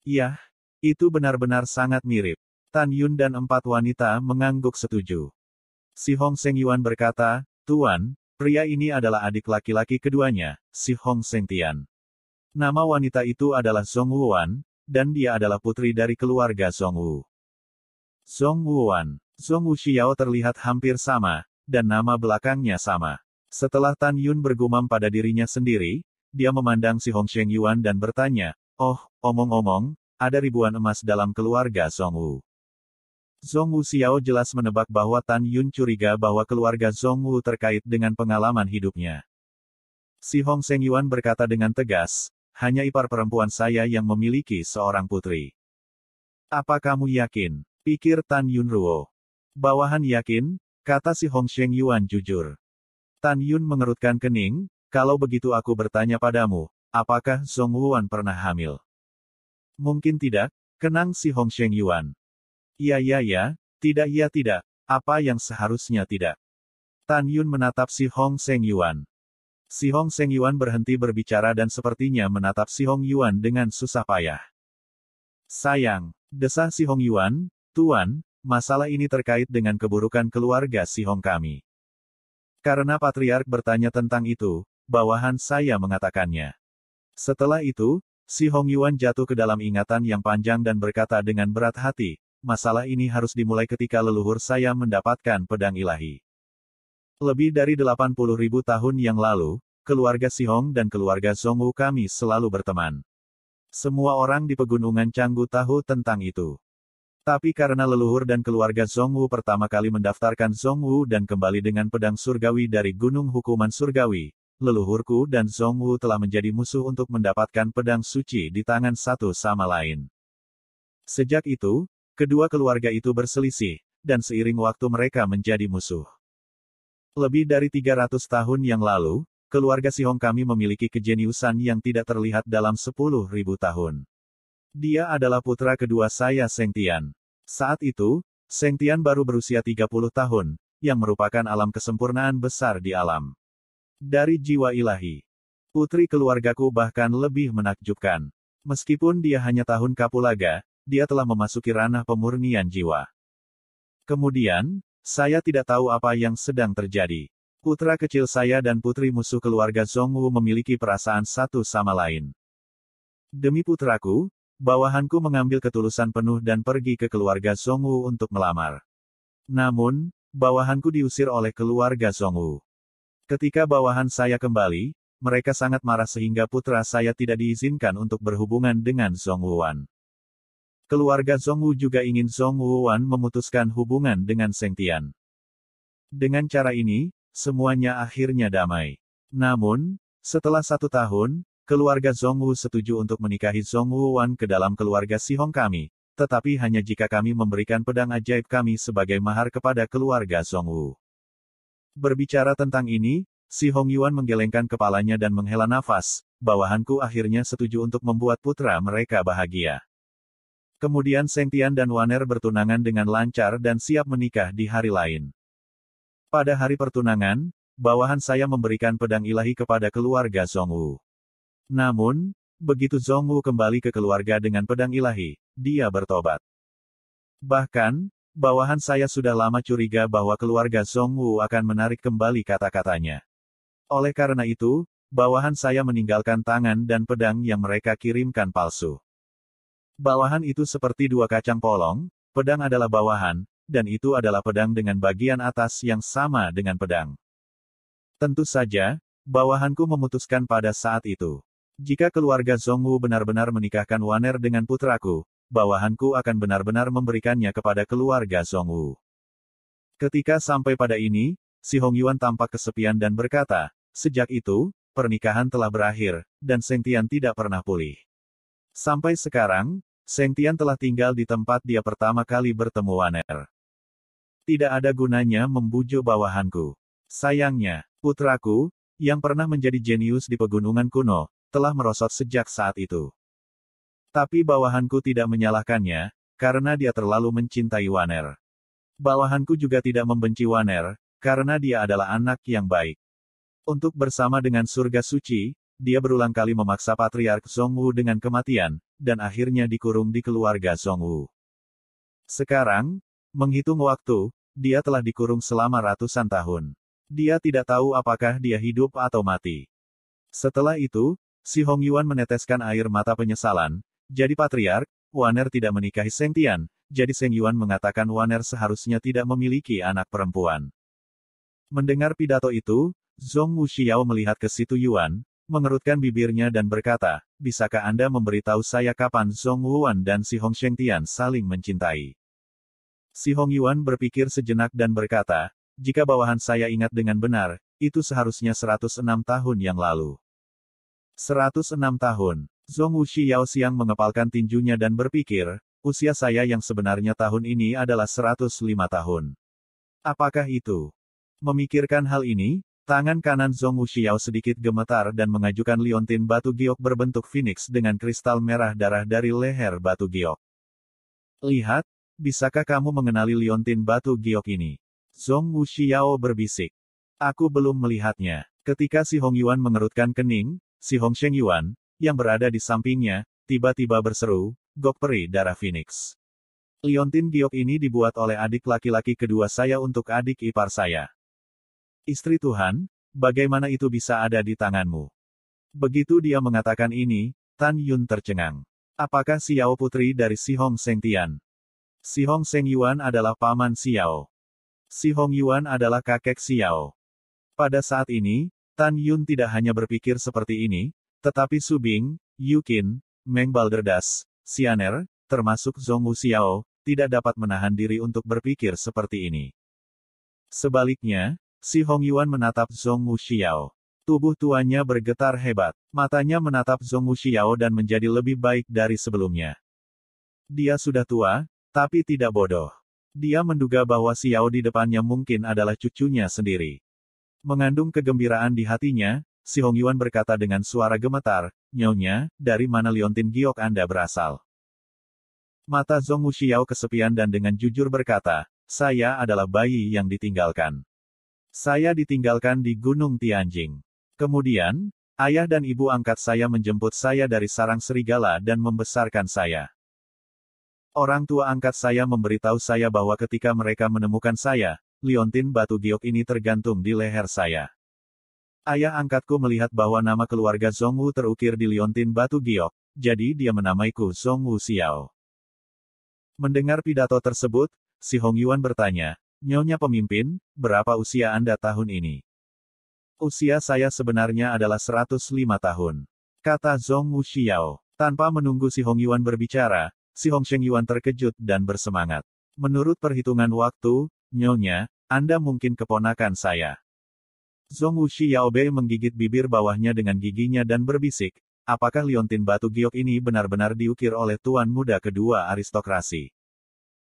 "Iya, itu benar-benar sangat mirip." Tan Yun dan 4 wanita mengangguk setuju. Si Hong Sheng Yuan berkata, "Tuan, pria ini adalah adik laki-laki keduanya, si Hong Sheng Tian. Nama wanita itu adalah Zhong Wuan, dan dia adalah putri dari keluarga Zhong Wu." Zhong Wuan, Zhong Wuxiao terlihat hampir sama, dan nama belakangnya sama. Setelah Tan Yun bergumam pada dirinya sendiri, dia memandang si Hong Sheng Yuan dan bertanya, "Oh, omong-omong, ada ribuan emas dalam keluarga Zhong Wu." Zhong Wuxiao jelas menebak bahwa Tan Yun curiga bahwa keluarga Zhong Wu terkait dengan pengalaman hidupnya. Si Hong Sheng Yuan berkata dengan tegas, "Hanya ipar perempuan saya yang memiliki seorang putri." "Apa kamu yakin?" pikir Tan Yun Ruo. "Bawahan yakin," kata si Hong Sheng Yuan jujur. Tan Yun mengerutkan kening, "Kalau begitu aku bertanya padamu, apakah Zhong Wuan pernah hamil?" "Mungkin tidak," kenang si Hong Sheng Yuan. Ya, tidak, apa yang seharusnya tidak." Tan Yun menatap si Hong Sheng Yuan. Si Hong Sheng Yuan berhenti berbicara dan sepertinya menatap si Hong Yuan dengan susah payah. "Sayang," desah si Hong Yuan, "Tuan, masalah ini terkait dengan keburukan keluarga si Hong kami. Karena patriark bertanya tentang itu, bawahan saya mengatakannya." Setelah itu, si Hong Yuan jatuh ke dalam ingatan yang panjang dan berkata dengan berat hati, "Masalah ini harus dimulai ketika leluhur saya mendapatkan pedang ilahi. Lebih dari 80.000 tahun yang lalu, keluarga Si Hong dan keluarga Zhong Wu kami selalu berteman. Semua orang di pegunungan Canggu tahu tentang itu. Tapi karena leluhur dan keluarga Zhong Wu pertama kali mendaftarkan Zhong Wu dan kembali dengan pedang surgawi dari Gunung Hukuman Surgawi, leluhurku dan Zhong Wu telah menjadi musuh untuk mendapatkan pedang suci di tangan satu sama lain. Sejak itu, kedua keluarga itu berselisih, dan seiring waktu mereka menjadi musuh. Lebih dari 300 tahun yang lalu, keluarga Si Hong kami memiliki kejeniusan yang tidak terlihat dalam 10.000 tahun. Dia adalah putra kedua saya Sheng Tian. Saat itu, Sheng Tian baru berusia 30 tahun, yang merupakan alam kesempurnaan besar di alam. Dari jiwa ilahi. Putri keluargaku bahkan lebih menakjubkan. Meskipun dia hanya tahun kapulaga, dia telah memasuki ranah pemurnian jiwa. Kemudian, saya tidak tahu apa yang sedang terjadi. Putra kecil saya dan putri musuh keluarga Zhong Wu memiliki perasaan satu sama lain. Demi putraku, bawahanku mengambil ketulusan penuh dan pergi ke keluarga Zhong Wu untuk melamar. Namun, bawahanku diusir oleh keluarga Zhong Wu. Ketika bawahan saya kembali, mereka sangat marah sehingga putra saya tidak diizinkan untuk berhubungan dengan Zhong Wuan. Keluarga Zhong Wu juga ingin Zhong Wuan memutuskan hubungan dengan Sheng Tian. Dengan cara ini, semuanya akhirnya damai. Namun, setelah 1 tahun, keluarga Zhong Wu setuju untuk menikahi Zhong Wuan ke dalam keluarga Si Hong kami, tetapi hanya jika kami memberikan pedang ajaib kami sebagai mahar kepada keluarga Zhong Wu. Berbicara tentang ini, Si Hong Yuan menggelengkan kepalanya dan menghela nafas, bawahanku akhirnya setuju untuk membuat putra mereka bahagia. Kemudian Seng Tian dan Waner bertunangan dengan lancar dan siap menikah di hari lain. Pada hari pertunangan, bawahan saya memberikan pedang ilahi kepada keluarga Zhongwu. Namun, begitu Zhongwu kembali ke keluarga dengan pedang ilahi, dia bertobat. Bahkan, bawahan saya sudah lama curiga bahwa keluarga Zhongwu akan menarik kembali kata-katanya. Oleh karena itu, bawahan saya meninggalkan tangan dan pedang yang mereka kirimkan palsu. Bawahan itu seperti dua kacang polong, pedang adalah bawahan, dan itu adalah pedang dengan bagian atas yang sama dengan pedang. Tentu saja, bawahanku memutuskan pada saat itu. Jika keluarga Zhongwu benar-benar menikahkan Waner dengan putraku, bawahanku akan benar-benar memberikannya kepada keluarga Zhongwu. Ketika sampai pada ini, si Hongyuan tampak kesepian dan berkata, sejak itu, pernikahan telah berakhir, dan Seng Tian tidak pernah pulih. Sampai sekarang, Seng Tian telah tinggal di tempat dia pertama kali bertemu Waner. Tidak ada gunanya membujuk bawahanku. Sayangnya, putraku, yang pernah menjadi jenius di pegunungan kuno, telah merosot sejak saat itu. Tapi bawahanku tidak menyalahkannya, karena dia terlalu mencintai Waner. Bawahanku juga tidak membenci Waner, karena dia adalah anak yang baik. Untuk bersama dengan surga suci, dia berulang kali memaksa Patriark Zhongwu dengan kematian, dan akhirnya dikurung di keluarga Zhongwu. Sekarang, menghitung waktu, dia telah dikurung selama ratusan tahun. Dia tidak tahu apakah dia hidup atau mati. Setelah itu, si Hongyuan meneteskan air mata penyesalan. Jadi Patriark, Waner tidak menikahi Seng Tian, jadi Seng Yuan mengatakan Waner seharusnya tidak memiliki anak perempuan. Mendengar pidato itu, Zhong Wuxiao melihat ke situ Yuan, mengerutkan bibirnya dan berkata, bisakah Anda memberitahu saya kapan Zhong Wuan dan si Hong Sheng Tian saling mencintai? Si Hong Yuan berpikir sejenak dan berkata, jika bawahan saya ingat dengan benar, itu seharusnya 106 tahun yang lalu. 106 tahun. Zhong Wuxiao siang mengepalkan tinjunya dan berpikir, usia saya yang sebenarnya tahun ini adalah 105 tahun. Apakah itu? Memikirkan hal ini, tangan kanan Zhong Wuxiao sedikit gemetar dan mengajukan liontin batu giok berbentuk phoenix dengan kristal merah darah dari leher batu giok. Lihat, bisakah kamu mengenali liontin batu giok ini? Zhong Wuxiao berbisik. Aku belum melihatnya. Ketika si Hong Yuan mengerutkan kening, si Hong Sheng Yuan, yang berada di sampingnya, tiba-tiba berseru, gok peri darah phoenix. Liontin giok ini dibuat oleh adik laki-laki kedua saya untuk adik ipar saya. Istri Tuhan, bagaimana itu bisa ada di tanganmu? Begitu dia mengatakan ini, Tan Yun tercengang. Apakah Xiao putri dari Si Hong Sheng Tian? Si Hong Sheng Yuan adalah paman Xiao. Si Hong Yuan adalah kakek Xiao. Pada saat ini, Tan Yun tidak hanya berpikir seperti ini, tetapi Su Bing, Yu Qin, Meng Balderdas, Xianer, termasuk Zhong Wuxiao, tidak dapat menahan diri untuk berpikir seperti ini. Sebaliknya, si Hong Yuan menatap Zhong Wuxiao. Tubuh tuannya bergetar hebat. Matanya menatap Zhong Wuxiao dan menjadi lebih baik dari sebelumnya. Dia sudah tua, tapi tidak bodoh. Dia menduga bahwa Xiao di depannya mungkin adalah cucunya sendiri. Mengandung kegembiraan di hatinya, si Hong Yuan berkata dengan suara gemetar, Nyonya, dari mana liontin giok Anda berasal? Mata Zhong Wuxiao kesepian dan dengan jujur berkata, saya adalah bayi yang ditinggalkan. Saya ditinggalkan di Gunung Tianjing. Kemudian, ayah dan ibu angkat saya menjemput saya dari sarang serigala dan membesarkan saya. Orang tua angkat saya memberitahu saya bahwa ketika mereka menemukan saya, liontin batu giok ini tergantung di leher saya. Ayah angkatku melihat bahwa nama keluarga Zhongwu terukir di liontin batu giok, jadi dia menamaiku Zhong Wuxiao. Mendengar pidato tersebut, si Hong Yuan bertanya, Nyonya pemimpin, berapa usia Anda tahun ini? Usia saya sebenarnya adalah 105 tahun. Kata Zhong Wuxiao. Tanpa menunggu si Hong Yuan berbicara, si Hong Sheng Yuan terkejut dan bersemangat. Menurut perhitungan waktu, Nyonya, Anda mungkin keponakan saya. Zhong Wuxiao menggigit bibir bawahnya dengan giginya dan berbisik, apakah liontin batu giok ini benar-benar diukir oleh tuan muda kedua aristokrasi?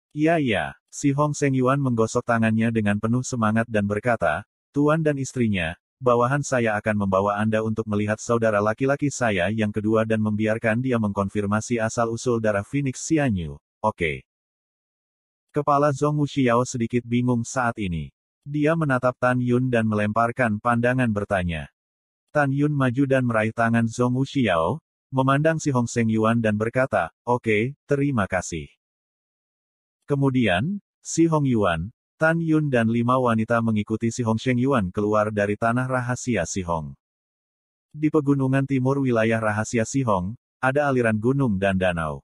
Ya, si Hong Sheng Yuan menggosok tangannya dengan penuh semangat dan berkata, Tuan dan istrinya, bawahan saya akan membawa Anda untuk melihat saudara laki-laki saya yang kedua dan membiarkan dia mengkonfirmasi asal-usul darah Phoenix Xianyu. Oke. Kepala Zhong Wuxiao sedikit bingung saat ini. Dia menatap Tan Yun dan melemparkan pandangan bertanya. Tan Yun maju dan meraih tangan Zhong Wuxiao, memandang si Hong Seng Yuan dan berkata, "Oke, terima kasih." Kemudian, si Hong Yuan, Tan Yun dan 5 wanita mengikuti si Hong Seng Yuan keluar dari tanah rahasia Si Hong. Di pegunungan timur wilayah rahasia Si Hong, ada aliran gunung dan danau.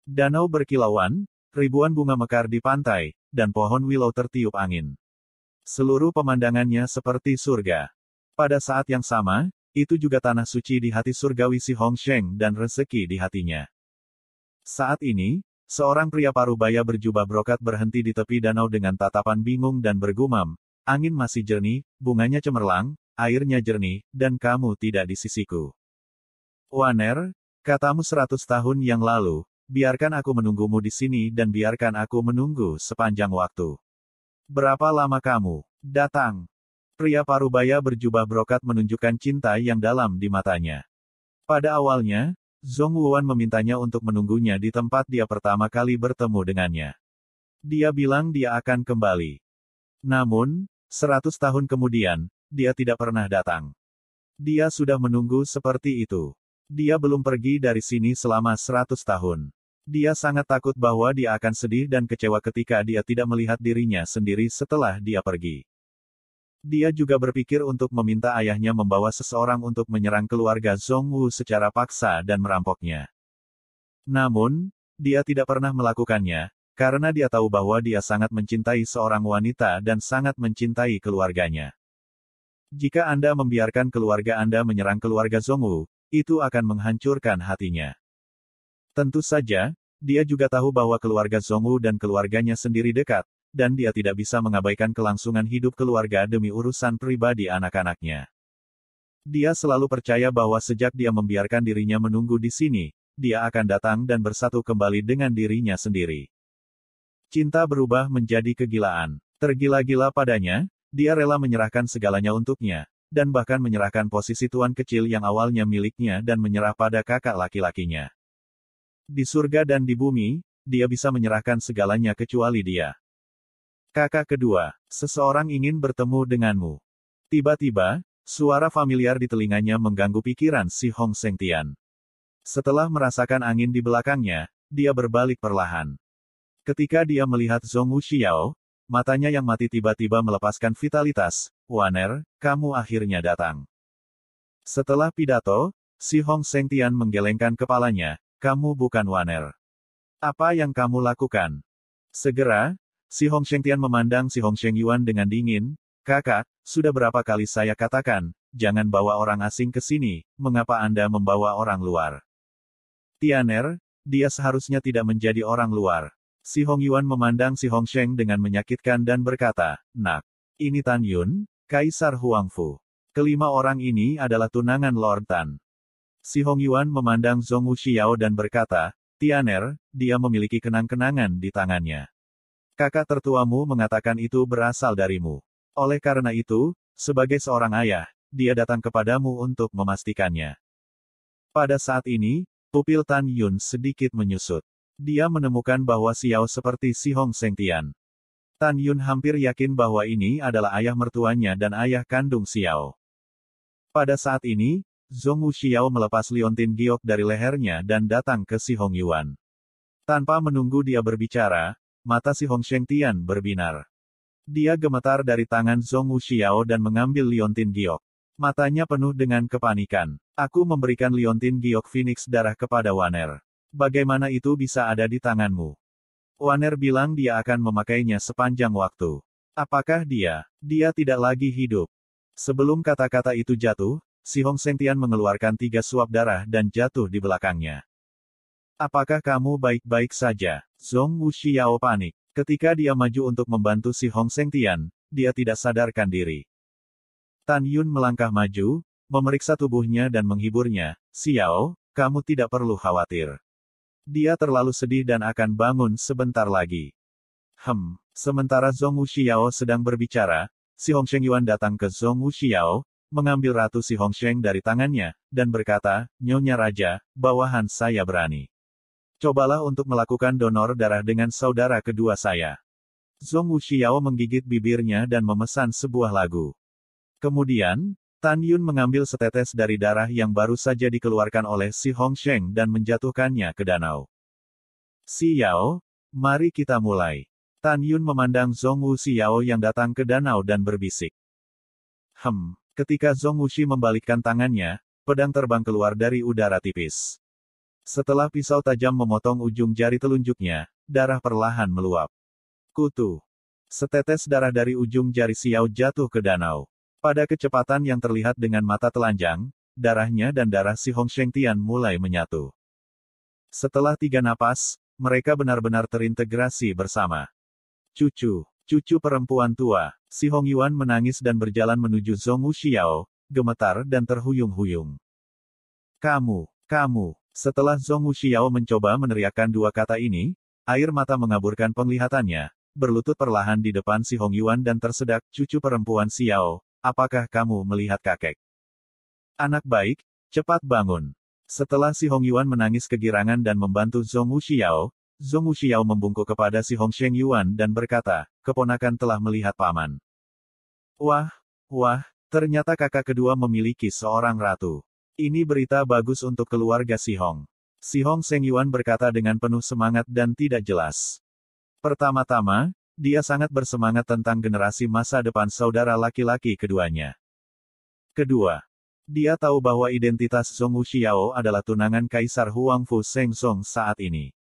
Danau berkilauan, ribuan bunga mekar di pantai, dan pohon willow tertiup angin. Seluruh pemandangannya seperti surga. Pada saat yang sama, itu juga tanah suci di hati surgawi Si Hong Sheng dan rezeki di hatinya. Saat ini, seorang pria parubaya berjubah brokat berhenti di tepi danau dengan tatapan bingung dan bergumam, "Angin masih jernih, bunganya cemerlang, airnya jernih, dan kamu tidak di sisiku. Waner, katamu 100 tahun yang lalu, biarkan aku menunggumu di sini dan biarkan aku menunggu sepanjang waktu. Berapa lama kamu datang?" Pria parubaya berjubah brokat menunjukkan cinta yang dalam di matanya. Pada awalnya, Zhong Wuan memintanya untuk menunggunya di tempat dia pertama kali bertemu dengannya. Dia bilang dia akan kembali. Namun, 100 tahun kemudian, dia tidak pernah datang. Dia sudah menunggu seperti itu. Dia belum pergi dari sini selama 100 tahun. Dia sangat takut bahwa dia akan sedih dan kecewa ketika dia tidak melihat dirinya sendiri setelah dia pergi. Dia juga berpikir untuk meminta ayahnya membawa seseorang untuk menyerang keluarga Zhong Wu secara paksa dan merampoknya. Namun, dia tidak pernah melakukannya, karena dia tahu bahwa dia sangat mencintai seorang wanita dan sangat mencintai keluarganya. Jika Anda membiarkan keluarga Anda menyerang keluarga Zhong Wu, itu akan menghancurkan hatinya. Tentu saja, dia juga tahu bahwa keluarga Zhong Wu dan keluarganya sendiri dekat, dan dia tidak bisa mengabaikan kelangsungan hidup keluarga demi urusan pribadi anak-anaknya. Dia selalu percaya bahwa sejak dia membiarkan dirinya menunggu di sini, dia akan datang dan bersatu kembali dengan dirinya sendiri. Cinta berubah menjadi kegilaan. Tergila-gila padanya, dia rela menyerahkan segalanya untuknya, dan bahkan menyerahkan posisi tuan kecil yang awalnya miliknya dan menyerah pada kakak laki-lakinya. Di surga dan di bumi, dia bisa menyerahkan segalanya kecuali dia. Kakak kedua, seseorang ingin bertemu denganmu. Tiba-tiba, suara familiar di telinganya mengganggu pikiran si Hong Seng Tian. Setelah merasakan angin di belakangnya, dia berbalik perlahan. Ketika dia melihat Zhong Wuxiao, matanya yang mati tiba-tiba melepaskan vitalitas. "Waner, kamu akhirnya datang." Setelah pidato, si Hong Seng Tian menggelengkan kepalanya, "Kamu bukan Waner. Apa yang kamu lakukan?" Segera, si Hong Seng Tian memandang si Hong Seng Yuan dengan dingin, "Kakak, sudah berapa kali saya katakan, jangan bawa orang asing ke sini, mengapa Anda membawa orang luar?" "Tianer, dia seharusnya tidak menjadi orang luar." Si Hong Yuan memandang si Hong Seng dengan menyakitkan dan berkata, "Nak, ini Tan Yun, Kaisar Huangfu. Kelima orang ini adalah tunangan Lord Tan." Si Hong Yuan memandang Zhong Wuxiao dan berkata, "Tianer, dia memiliki kenang-kenangan di tangannya. Kakak tertuamu mengatakan itu berasal darimu. Oleh karena itu, sebagai seorang ayah, dia datang kepadamu untuk memastikannya." Pada saat ini, pupil Tan Yun sedikit menyusut. Dia menemukan bahwa Xiao seperti si Hong Seng Tian. Tan Yun hampir yakin bahwa ini adalah ayah mertuanya dan ayah kandung Xiao. Pada saat ini, Zhong Wuxiao melepas liontin giok dari lehernya dan datang ke si Hong Yuan. Tanpa menunggu dia berbicara, mata si Hong Seng Tian berbinar. Dia gemetar dari tangan Zhong Wuxiao dan mengambil liontin giok. Matanya penuh dengan kepanikan. "Aku memberikan liontin giok Phoenix darah kepada Waner. Bagaimana itu bisa ada di tanganmu?" "Waner bilang dia akan memakainya sepanjang waktu." "Apakah dia? Dia tidak lagi hidup." Sebelum kata-kata itu jatuh, si Hong Seng Tian mengeluarkan 3 suap darah dan jatuh di belakangnya. "Apakah kamu baik-baik saja?" Zhong Wuxiao panik. Ketika dia maju untuk membantu si Hong Seng Tian, dia tidak sadarkan diri. Tan Yun melangkah maju, memeriksa tubuhnya dan menghiburnya, "Xiao, kamu tidak perlu khawatir. Dia terlalu sedih dan akan bangun sebentar lagi." Sementara Zhong Wuxiao sedang berbicara, Si Hongsheng Yuan datang ke Zhong Wuxiao, mengambil Ratu Si Hongsheng dari tangannya, dan berkata, "Nyonya Raja, bawahan saya berani. Cobalah untuk melakukan donor darah dengan saudara kedua saya." Zhong Wuxiao menggigit bibirnya dan memesan sebuah lagu. Kemudian, Tan Yun mengambil setetes dari darah yang baru saja dikeluarkan oleh Si Hongsheng dan menjatuhkannya ke danau. "Si Yao, mari kita mulai." Tan Yun memandang Zhong Wuxiao yang datang ke danau dan berbisik. Ketika Zhong Wuxi membalikkan tangannya, pedang terbang keluar dari udara tipis. Setelah pisau tajam memotong ujung jari telunjuknya, darah perlahan meluap. Kutu. Setetes darah dari ujung jari Xiao jatuh ke danau. Pada kecepatan yang terlihat dengan mata telanjang, darahnya dan darah Si Hongsheng Tian mulai menyatu. Setelah 3 napas, mereka benar-benar terintegrasi bersama. Cucu perempuan tua, Si Hong Yuan menangis dan berjalan menuju Zhong Wuxiao, gemetar dan terhuyung-huyung. Kamu. Setelah Zhong Wuxiao mencoba meneriakkan 2 kata ini, air mata mengaburkan penglihatannya, berlutut perlahan di depan Si Hong Yuan dan tersedak, "Cucu perempuan Xiao, apakah kamu melihat kakek? Anak baik, cepat bangun." Setelah Si Hong Yuan menangis kegirangan dan membantu Zhong Wuxiao, Zhong Wuxiao membungkuk kepada Si Hongsheng Yuan dan berkata, "Keponakan telah melihat paman. Wah, ternyata kakak kedua memiliki seorang ratu. Ini berita bagus untuk keluarga Si Hong." Si Hongsheng Yuan berkata dengan penuh semangat dan tidak jelas. Pertama-tama, dia sangat bersemangat tentang generasi masa depan saudara laki-laki keduanya. Kedua, dia tahu bahwa identitas Zhong Wuxiao adalah tunangan Kaisar Huangfu Shengzong saat ini.